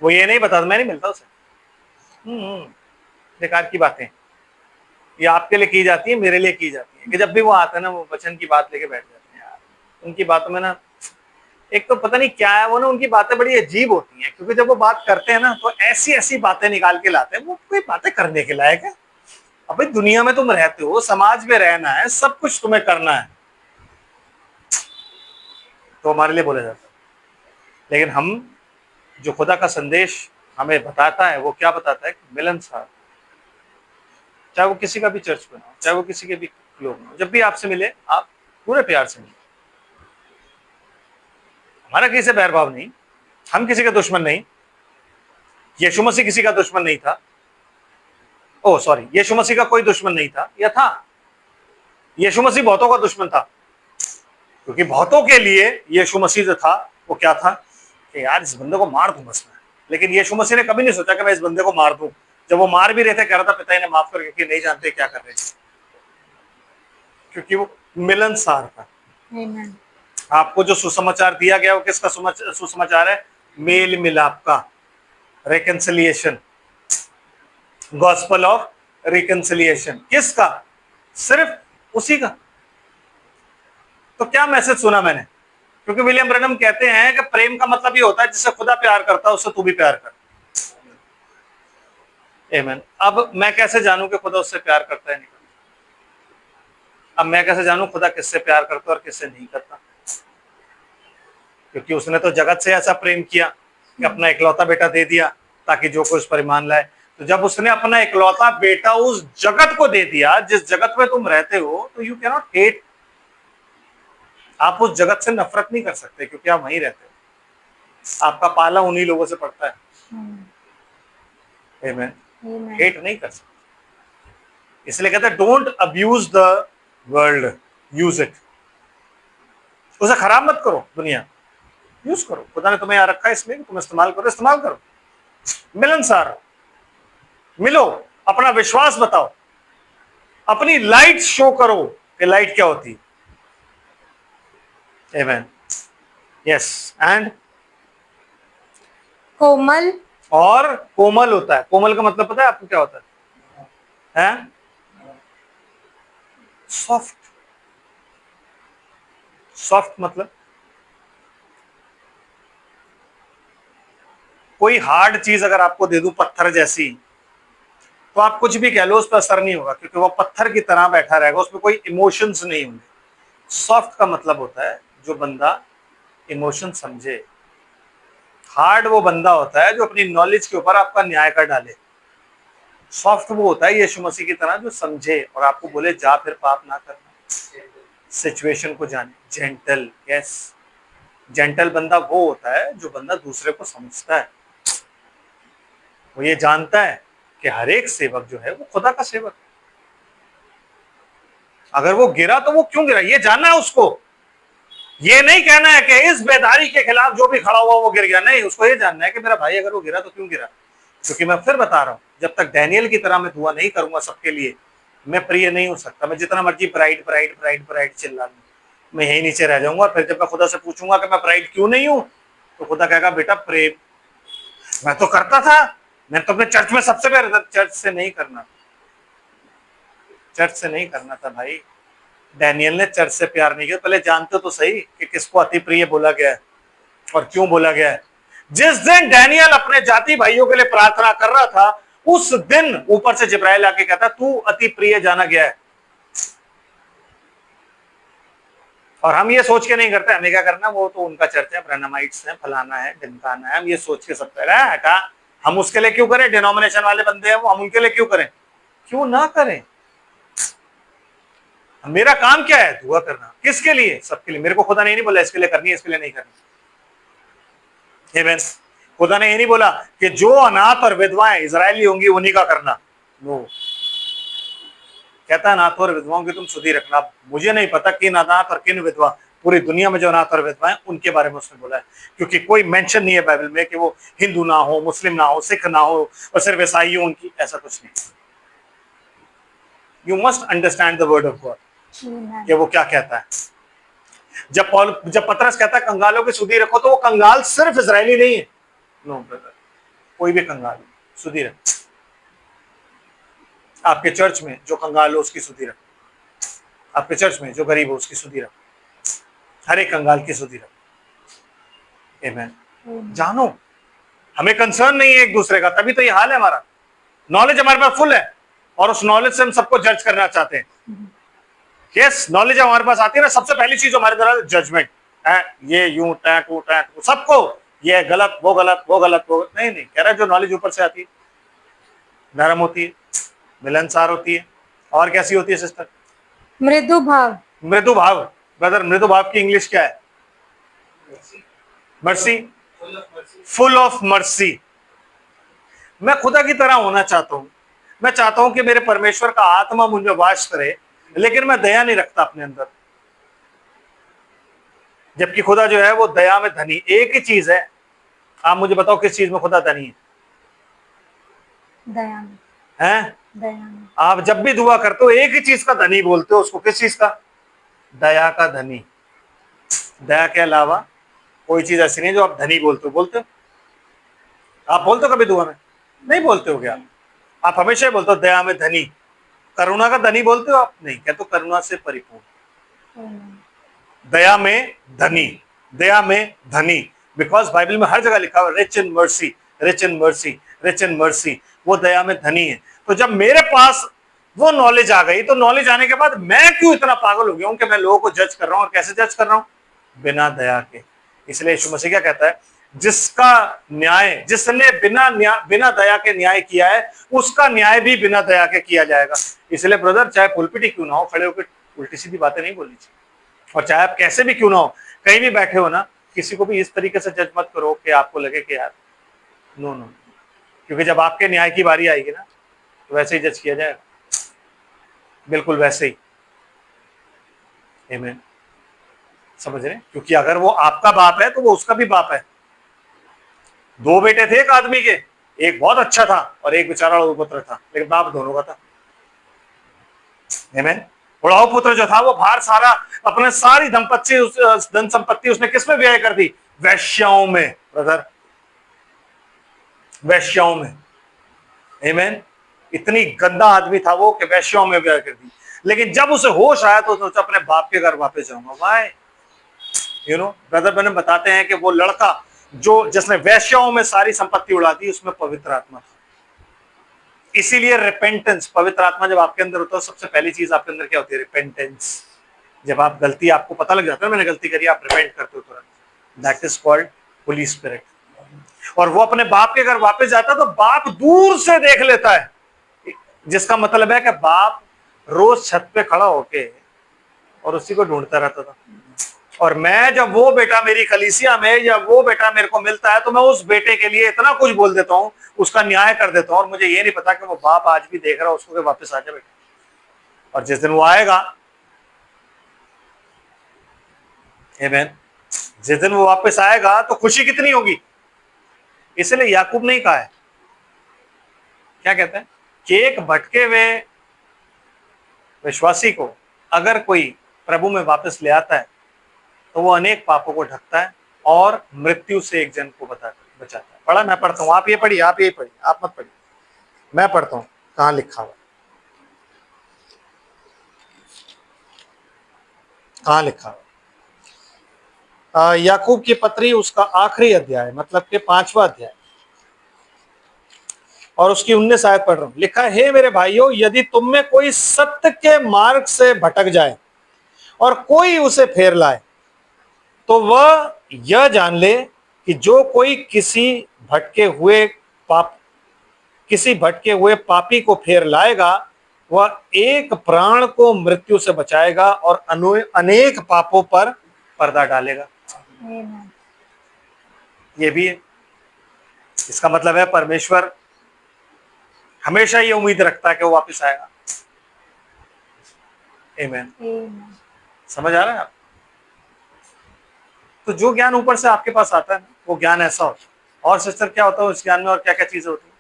वो ये नहीं बताता मैं नहीं मिलता उसे, बेकार की बातें ये आपके लिए की जाती है, मेरे लिए की जाती है। कि जब भी वो आता है ना, वो वचन की बात लेके बैठ जाते हैं यार। उनकी बातों में ना एक तो पता नहीं क्या है, वो ना उनकी बातें बड़ी अजीब होती हैं। क्योंकि जब वो बात करते हैं ना तो ऐसी ऐसी बातें निकाल के लाते हैं, वो कोई बातें करने के लायक है? अब भाई दुनिया में तुम रहते हो, समाज में रहना है, सब कुछ तुम्हें करना है, तो हमारे लिए बोला जाता है। लेकिन हम जो खुदा का संदेश हमें बताता है वो क्या बताता है? मिलनसार। चाहे वो किसी का भी चर्च बना हो, चाहे वो किसी के भी लोग हो, जब भी आपसे मिले आप पूरे प्यार से मिले। हमारा किसी से बैरभाव नहीं, हम किसी का दुश्मन नहीं। यीशु मसीह किसी का दुश्मन नहीं था। ओ सॉरी, यीशु मसीह का कोई दुश्मन नहीं था, या था? यीशु मसीह बहुतों का दुश्मन था। क्योंकि बहुतों के लिए यीशु मसीह जो था वो क्या था कि यार इस बंदे को मार दूं बस मैं। लेकिन यीशु मसीह ने कभी नहीं सोचा कि मैं इस बंदे को मार दूं। जब वो मार भी रहे थे, कह रहा था पिता इन्हें माफ कर, क्योंकि नहीं जानते क्या कर रहे हैं। क्योंकि वो मिलनसार था। आपको जो सुसमाचार दिया गया वो किसका सुसमाचार है? मेल मिलाप का, रिकंसिलिएशन, गॉस्पेल ऑफ रिकंसिलिएशन। किसका? सिर्फ उसी का। तो क्या मैसेज सुना मैंने? क्योंकि विलियम ब्रैनम कहते हैं कि प्रेम का मतलब ये होता है जिससे खुदा प्यार करता है उससे तू भी प्यार कर। आमीन। अब मैं कैसे जानूं कि खुदा उससे प्यार करता है नहीं करता? अब मैं कैसे जानूं खुदा किससे प्यार करता है और किससे नहीं करता? क्योंकि उसने तो जगत से ऐसा प्रेम किया कि अपना इकलौता बेटा दे दिया ताकि जो कोई उस पर ईमान लाए। तो जब उसने अपना इकलौता बेटा उस जगत को दे दिया जिस जगत में तुम रहते हो, तो यू कैन नॉट हेट। आप उस जगत से नफरत नहीं कर सकते क्योंकि आप वहीं रहते हो, आपका पाला उन्हीं लोगों से पड़ता है। आमेन। हेट नहीं कर सकते, इसलिए कहते हैं don't abuse the world, use it. उसे खराब मत करो, दुनिया यूज करो। खुदा ने तुम्हें यहां रखा है इसलिए तुम इस्तेमाल करो, इस्तेमाल करो। मिलनसार मिलो, अपना विश्वास बताओ, अपनी लाइट शो करो कि लाइट क्या होती है। आमेन। यस। एंड कोमल, और कोमल होता है। कोमल का मतलब पता है आपको क्या होता है? सॉफ्ट। सॉफ्ट मतलब कोई हार्ड चीज अगर आपको दे दूं, पत्थर जैसी, तो आप कुछ भी कह लो उस पर असर नहीं होगा क्योंकि वो पत्थर की तरह बैठा रहेगा, उसमें कोई इमोशंस नहीं होंगे। सॉफ्ट का मतलब होता है जो बंदा इमोशन समझे। हार्ड वो बंदा होता है जो अपनी नॉलेज के ऊपर आपका न्याय कर डाले। सॉफ्ट वो होता है यीशु मसीह की तरह जो समझे और आपको बोले जा फिर पाप ना करना, सिचुएशन को जाने। Gentle, yes. जेंटल बंदा वो होता है जो बंदा दूसरे को समझता है, वो ये जानता है कि हर एक सेवक जो है वो खुदा का सेवक है। अगर वो गिरा तो वो क्यों गिरा ये जानना है उसको। ये नहीं कहना है कि इस बेदारी के खिलाफ जो भी खड़ा हुआ वो गिर गया, नहीं, उसको ये जानना है कि मेरा भाई अगर वो गिरा तो क्यों गिरा। क्योंकि मैं फिर बता रहा हूं, जब तक डैनियल की तरह मैं दुआ नहीं करूंगा सबके लिए, मैं प्रिय नहीं हो सकता। मैं जितना मर्जी प्राइड प्राइड प्राइड प्राइड चिल्ला लूं, मैं यही नीचे रह जाऊंगा। फिर जब मैं खुदा से पूछूंगा कि मैं प्राइड क्यों नहीं हूं, तो खुदा कहेगा बेटा प्रेम मैं तो करता था, मैं तो अपने चर्च में सबसे पहले। चर्च से नहीं करना, चर्च से नहीं करना था भाई। डैनियल ने चर्च से प्यार नहीं किया। पहले जानते तो सही कि किसको अति प्रिय बोला गया है और क्यों बोला गया है। जिस दिन डैनियल अपने जाति भाइयों के लिए प्रार्थना कर रहा था, उस दिन ऊपर से जिब्राइल आके कहता तू अति प्रिय जाना गया है। और हम ये सोच के नहीं करते, हमें क्या करना, वो तो उनका चर्च है, ब्रैनमाइट्स है, फलाना है, ढिमकाना है, हम ये सोच के सब कह रहे हैं। हटा, हम उसके लिए क्यों करें? डिनोमिनेशन वाले बंदे हैं वो, हम उनके लिए क्यों करें? क्यों ना करें? मेरा काम क्या है? दुआ करना। किसके लिए? सबके लिए। मेरे को खुदा ने नहीं बोला इसके लिए करनी है, इसके लिए नहीं करनी। आमीन। खुदा ने ये नहीं बोला कि जो अनाथ और विधवाएं इजरायली होंगी उन्हीं का करना। नो, कहता अनाथ और विधवाओं की तुम सुधि रखना। मुझे नहीं पता किन अनाथ और किन विधवा, पूरी दुनिया में जो अनाथ और विधवाएं उनके बारे में उसने बोला है, क्योंकि कोई मेंशन नहीं है बाइबल में कि वो हिंदू ना हो, मुस्लिम ना हो, सिख ना हो और सिर्फ ईसाई हो उनकी, ऐसा कुछ नहीं। You must understand the word of God कि वो क्या कहता है। जब पतरस कहता है कंगालों की सुधि रखो, तो वो कंगाल सिर्फ इजरायली नहीं है। नो ब्रदर, कोई भी कंगाल सुधि रखो। आपके चर्च में जो कंगाल हो उसकी सुधि रखो, आपके चर्च में जो गरीब हो उसकी सुधि रखो, हर एक कंगाल की सुधि रखो। आमीन। जानो, हमें कंसर्न नहीं है एक दूसरे का, तभी तो ये हाल है हमारा। नॉलेज हमारे पास फुल है और उस नॉलेज से हम सबको जज करना चाहते हैं। यस, नॉलेज हमारे पास आती है ना, सबसे पहली चीज हमारे द्वारा जजमेंट है, ये यूं टैटू टैटू सबको, ये गलत वो गलत वो गलत वो। नहीं नहीं, कह रहा है जो नॉलेज ऊपर से आती है, नरम होती है, मिलनसार होती है, और कैसी होती है सिस्टर? मृदु भाव। मृदु भाव। ब्रदर, मृदु भाव की इंग्लिश क्या है? Mercy, full of mercy. मैं खुदा की तरह होना चाहता हूं। मैं चाहता हूं कि मेरे परमेश्वर का आत्मा मुझ में वास करे, लेकिन मैं दया नहीं रखता अपने अंदर। जबकि खुदा जो है वो दया में धनी। एक ही चीज है, आप मुझे बताओ किस चीज में खुदा धनी है? दया में। हैं? दया में। आप जब भी दुआ करते हो एक ही चीज का धनी बोलते हो उसको, किस चीज का? दया का धनी। दया के अलावा कोई चीज ऐसी नहीं जो आप धनी बोलते हो। बोलते हो? आप बोलते हो कभी दुआ में? नहीं बोलते हो क्या? आप हमेशा बोलते हो दया में धनी। करुणा का धनी बोलते हो आप? नहीं, कहते हो करुणा से परिपूर्ण। दया में धनी, दया में धनी। बिकॉज बाइबल में हर जगह लिखा हुआ rich in mercy, rich in mercy, rich in mercy. वो दया में धनी है। तो जब मेरे पास वो नॉलेज आ गई, तो नॉलेज आने के बाद मैं क्यों इतना पागल हो गया हूं कि मैं लोगों को जज कर रहा हूं। और कैसे जज कर रहा हूं? बिना दया के। इसलिए यीशु मसीह क्या कहता है, जिसका न्याय, जिसने बिना दया के न्याय किया है, उसका न्याय भी बिना दया के किया जाएगा। इसलिए ब्रदर, चाहे पुलपिटी क्यों ना हो, खड़े होकर उल्टी सीधी बातें नहीं बोलनी चाहिए। और चाहे आप कैसे भी क्यों ना हो, कहीं भी बैठे हो ना, किसी को भी इस तरीके से जज मत करो कि आपको लगे कि यार नो नो, क्योंकि जब आपके न्याय की बारी आएगी ना, तो वैसे ही जज किया जाएगा, बिल्कुल वैसे ही। आमीन। समझ रहे? क्योंकि अगर वो आपका बाप है तो वो उसका भी बाप है। दो बेटे थे एक आदमी के, एक बहुत अच्छा था और एक बेचारा पुत्र था, लेकिन बाप दोनों का था। आमीन। उड़ाऊ पुत्र जो था वो बाहर सारा अपने सारी धन संपत्ति उसने किसमें व्यय कर दी? वैश्याओं में ब्रदर, वैश्याओं में। आमीन। इतनी गंदा आदमी था वो कि वैश्याओं में व्यय कर दी। लेकिन जब उसे होश आया तो सोचा अपने बाप के घर वापस जाऊंगा। वाई ब्रदर मैंने बताते हैं कि वो लड़का जो जिसने वैश्याओं में सारी संपत्ति उड़ा दी, उसमें पवित्र आत्मा था। इसीलिए रिपेंटेंस, पवित्र आत्मा जब आपके अंदर होता है, सबसे पहली चीज आपके अंदर क्या होती है? रिपेंटेंस। जब आप गलती, आपको पता लग जाता है मैंने गलती करी, आप रिपेंट करते हो तुरंत, that is called Holi spirit. और वो अपने बाप के घर वापस जाता है तो बाप दूर से देख लेता है, जिसका मतलब है कि बाप रोज छत पे खड़ा होके और उसी को ढूंढता रहता था। और मैं जब वो बेटा मेरी कलीसिया में, या वो बेटा मेरे को मिलता है, तो मैं उस बेटे के लिए इतना कुछ बोल देता हूं, उसका न्याय कर देता हूं, और मुझे ये नहीं पता कि वो बाप आज भी देख रहा है उसको कि वापस आ जा बेटा। और जिस दिन वो आएगा, आमीन, जिस दिन वो वापस आएगा तो खुशी कितनी होगी। इसलिए याकूब नहीं कहा है, क्या कहते हैं कि एक भटके हुए विश्वासी को अगर कोई प्रभु में वापस ले आता है तो वो अनेक पापों को ढकता है और मृत्यु से एक जन को बचाता है। पढ़ा, मैं पढ़ता हूं, आप ये पढ़िए, आप ये पढ़िए, आप मत पढ़िए, मैं पढ़ता हूं कहां लिखा हुआ, कहां लिखा हुआ। याकूब की पत्री उसका आखिरी अध्याय, मतलब के 5वां अध्याय, और उसकी 19 आयत पढ़ रहा हूं। लिखा है, हे मेरे भाइयों, यदि तुम में कोई सत्य के मार्ग से भटक जाए और कोई उसे फेर लाए, तो वह यह जान ले कि जो कोई किसी भटके हुए पापी को फेर लाएगा, वह एक प्राण को मृत्यु से बचाएगा और अनेक पापों पर पर्दा डालेगा। ये भी है। इसका मतलब है परमेश्वर हमेशा ये उम्मीद रखता है कि वो वापस आएगा। आमीन। समझ आ रहा है आप? तो जो ज्ञान ऊपर से आपके पास आता है ना, वो ज्ञान ऐसा होता है। और सिस्टर क्या होता है उस ज्ञान में, और क्या क्या चीजें होती है?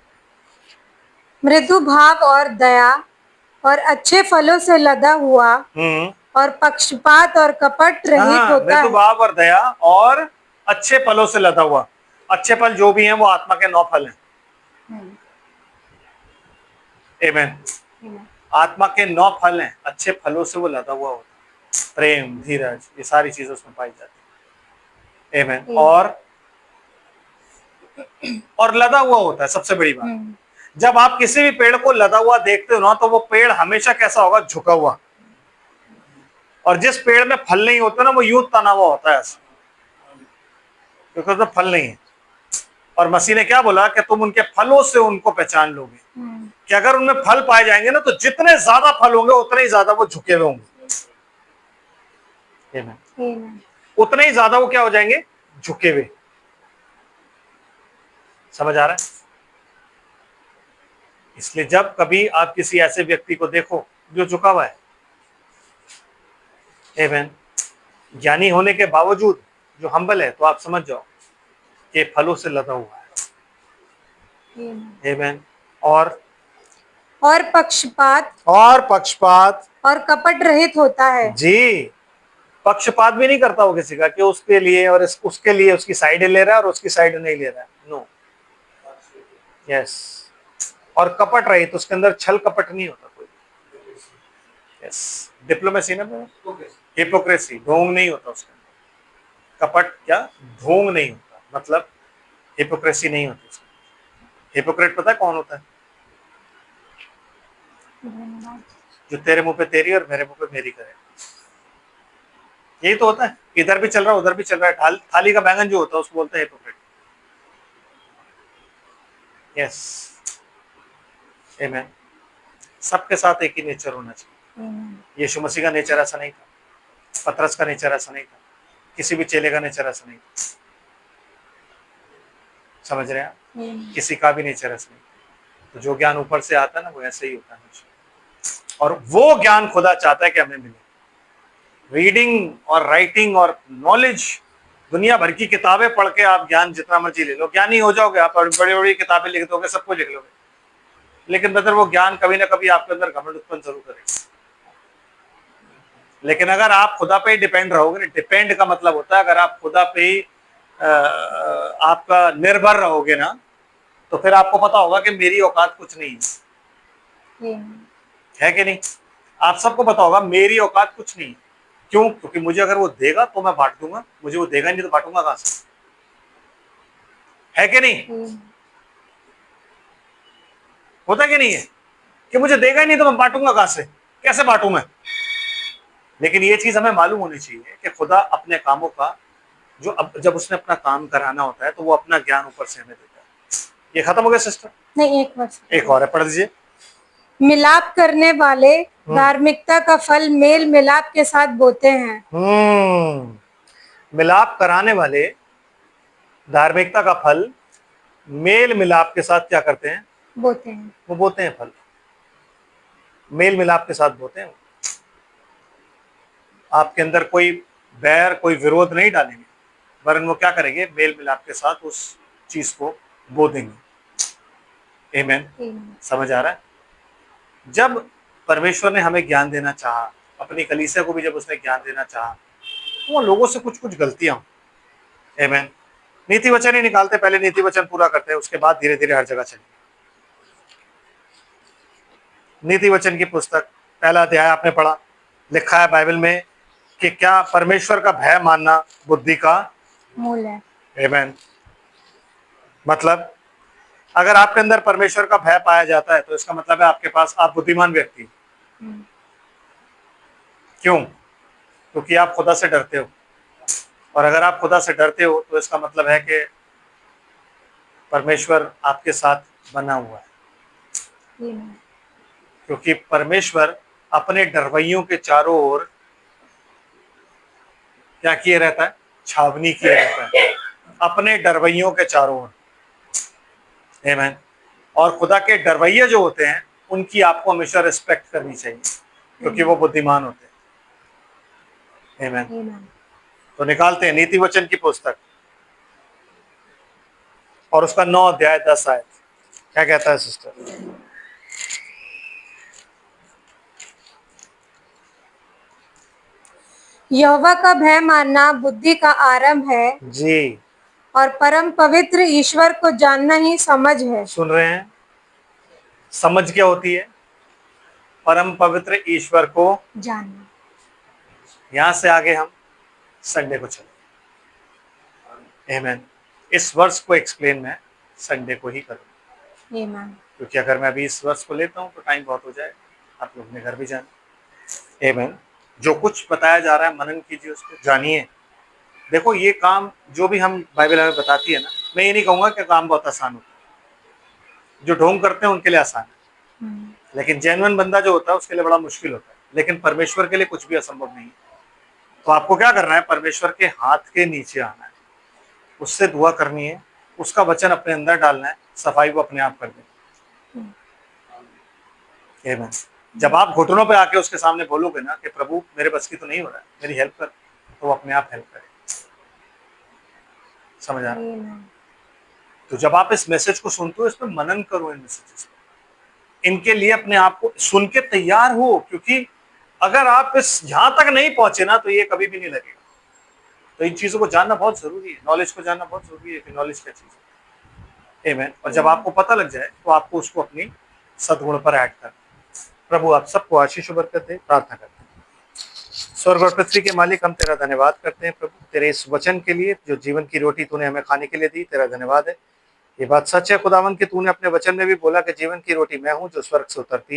मृदु भाव और दया और अच्छे फलों से लदा हुआ और पक्षपात और कपट रहित होता है। मृदु भाव और दया और अच्छे फलों से लदा हुआ। अच्छे फल जो भी हैं वो आत्मा के 9 फल हैं। आमीन। आत्मा के 9 फल हैं, अच्छे फलों से वो लदा हुआ होता है। प्रेम, धीरज, ये सारी चीजें उसमें पाई जाती है। आमीन। और लदा हुआ होता है। सबसे बड़ी बात, जब आप किसी भी पेड़ को लदा हुआ देखते हो ना, तो वो पेड़ हमेशा कैसा होगा? झुका हुआ। और जिस पेड़ में फल नहीं होता ना, वो यूं तना हुआ होता है ऐसा, क्योंकि उसमें फल नहीं है। और मसीह ने क्या बोला कि तुम उनके फलों से उनको पहचान लोगे, कि अगर उनमें फल पाए जाएंगे ना, तो जितने ज्यादा फल होंगे उतने ही ज्यादा वो झुके हुए होंगे। उतने ही ज्यादा वो क्या हो जाएंगे? झुके हुए। समझ आ रहा है? इसलिए जब कभी आप किसी ऐसे व्यक्ति को देखो जो झुका हुआ है, आमीन, ज्ञानी होने के बावजूद जो हम्बल है, तो आप समझ जाओ कि फलों से लदा हुआ है। आमीन। और पक्षपात और कपट रहित होता है। जी, पक्षपात भी नहीं करता वो किसी का, कि उसके लिए और उसके लिए उसकी साइड ले रहा है और उसकी साइड नहीं ले रहा है। No, yes. और कपट रहित, तो उसके अंदर छल कपट नहीं होता कोई। यस, डिप्लोमेसी ना, हिपोक्रेसी, ढोंग नहीं होता उसके अंदर। कपट क्या? ढोंग नहीं होता, मतलब हिपोक्रेसी नहीं होती उसके। हिपोक्रेट पता है कौन होता है? धन्यवाद। जो तेरे मुंह पे तेरी और मेरे मुंह पे मेरी करे। यही तो होता है, इधर भी चल रहा है उधर भी चल रहा है। थाली का बैंगन जो होता है उसको बोलते हैं हिपोक्रेट। यस, आमीन। सबके साथ एक ही नेचर होना चाहिए। यीशु मसीह का नेचर ऐसा नहीं था, पतरस का नेचर ऐसा नहीं था, किसी भी चेले का नेचर ऐसा नहीं था। समझ रहे हैं आप? किसी का भी नेचर ऐसा नहीं। तो जो ज्ञान ऊपर से आता है ना वो ऐसे ही होता है, और वो ज्ञान खुदा चाहता है कि हमें मिले। रीडिंग और राइटिंग और नॉलेज, दुनिया भर की किताबें पढ़ के आप ज्ञान जितना मर्जी ले लो, ज्ञानी हो जाओगे आप, और बड़ी बड़ी किताबें लिख दोगे, सब कुछ लिख लोगे, लेकिन ब्रदर वो ज्ञान कभी ना कभी आपके अंदर घमंड उत्पन्न जरूर करेगा। लेकिन अगर आप खुदा पे ही डिपेंड रहोगे ना, डिपेंड का मतलब होता है अगर आप खुदा पे ही आपका निर्भर रहोगे ना, तो फिर आपको पता होगा कि मेरी औकात कुछ नहीं है कि नहीं? आप सबको पता होगा मेरी औकात कुछ नहीं। क्यों? क्योंकि मुझे अगर वो देगा तो मैं बांट दूंगा, मुझे वो देगा नहीं तो बांटूंगा कहां से? है कि नहीं? होता कि नहीं है कि मुझे देगा ही नहीं तो मैं बांटूंगा कहां से? कैसे बांटू मैं? लेकिन ये चीज हमें मालूम होनी चाहिए कि खुदा अपने कामों का जब उसने अपना काम कराना होता है तो वो अपना ज्ञान ऊपर से हमें देता है। ये खत्म हो गया सिस्टर? नहीं, एक और है, पढ़ दीजिए। मिलाप करने वाले धार्मिकता का फल मेल मिलाप के साथ बोते हैं। मिलाप कराने वाले धार्मिकता का फल मेल मिलाप के साथ क्या करते हैं? बोते हैं। वो बोते हैं फल, मेल मिलाप के साथ बोते हैं। आपके अंदर कोई बैर कोई विरोध नहीं डालेंगे, वरन वो क्या करेंगे? मेल मिलाप के साथ उस चीज को बो देंगे। आमीन। समझ आ रहा है? जब परमेश्वर ने हमें ज्ञान देना चाहा, अपनी कलीसिया को भी जब उसने ज्ञान देना चाहा, तो वो लोगों से कुछ कुछ गलतियां। आमीन। नीति वचन ही निकालते, पहले नीति वचन पूरा करते हैं, उसके बाद धीरे धीरे हर जगह चले। नीति वचन की पुस्तक पहला अध्याय आपने पढ़ा, लिखा है बाइबल में कि क्या परमेश्वर का भय मानना बुद्धि का मूल है। आमीन। मतलब अगर आपके अंदर परमेश्वर का भय पाया जाता है तो इसका मतलब है आपके पास आप बुद्धिमान व्यक्ति। क्यों? क्योंकि आप खुदा से डरते हो, और अगर आप खुदा से डरते हो तो इसका मतलब है कि परमेश्वर आपके साथ बना हुआ है। क्योंकि परमेश्वर अपने डरवैयों के चारों ओर क्या किए रहता है? छावनी किए रहता है, अपने डरवैयों के चारों ओर। आमीन। और खुदा के डरवैये जो होते हैं उनकी आपको हमेशा रिस्पेक्ट करनी चाहिए, क्योंकि वो बुद्धिमान होते हैं। आमीन। तो निकालते हैं नीति वचन की पुस्तक और उसका 9 अध्याय 10 आयत। क्या कहता है सिस्टर? यहोवा का भय मानना बुद्धि का आरंभ है जी, और परम पवित्र ईश्वर को जानना ही समझ है। सुन रहे हैं? समझ क्या होती है? परम पवित्र ईश्वर को जानना। यहां से आगे हम संडे को चले। आमीन। इस वर्ष को एक्सप्लेन मैं संडे को ही करूंगा। आमीन। क्योंकि अगर मैं अभी इस वर्ष को लेता हूं तो टाइम बहुत हो जाएगा, आप लोग अपने घर भी जाना। आमीन। जो कुछ बताया जा रहा है मनन कीजिए, उसको जानिए। देखो ये काम जो भी हम बाइबल हमें बताती है ना, मैं ये नहीं कहूंगा कि काम बहुत आसान होता है। जो ढोंग करते हैं उनके लिए आसान है, लेकिन जेन्युइन बंदा जो होता है उसके लिए बड़ा मुश्किल होता है। लेकिन परमेश्वर के लिए कुछ भी असंभव नहीं है। तो आपको क्या करना है? परमेश्वर के हाथ के नीचे आना है, उससे दुआ करनी है, उसका वचन अपने अंदर डालना है, सफाई को अपने आप कर देना। आमीन। जब आप घुटनों पे आके उसके सामने बोलोगे ना कि प्रभु मेरे बस की तो नहीं हो रहा है, मेरी हेल्प कर, तो वो अपने आप हेल्प करे। समझ आ रहा है? तो जब आप इस मैसेज को सुनते हो, इस पर मनन करो, इन मैसेजेस पर, इनके लिए अपने आप को सुन के तैयार हो, क्योंकि अगर आप इस यहां तक नहीं पहुंचे ना तो ये कभी भी नहीं लगेगा। तो इन चीजों को जानना बहुत जरूरी है, नॉलेज को जानना बहुत जरूरी है कि नॉलेज क्या चीज है। आमीन। और जब आपको पता लग जाए तो आपको उसको अपनी सद्गुण पर ऐड करना। प्रभु आप सबको आशीष और बरकत दे, प्रार्थना करते हैं। स्वर्ग और पृथ्वी के मालिक, हम तेरा धन्यवाद करते हैं प्रभु, तेरे इस वचन के लिए, जो जीवन की रोटी तूने हमें खाने के लिए दी। तेरा धन्यवाद है। ये बात सच है खुदावन कि तूने अपने वचन में भी बोला कि जीवन की रोटी मैं हूं जो स्वर्ग से उतरती है।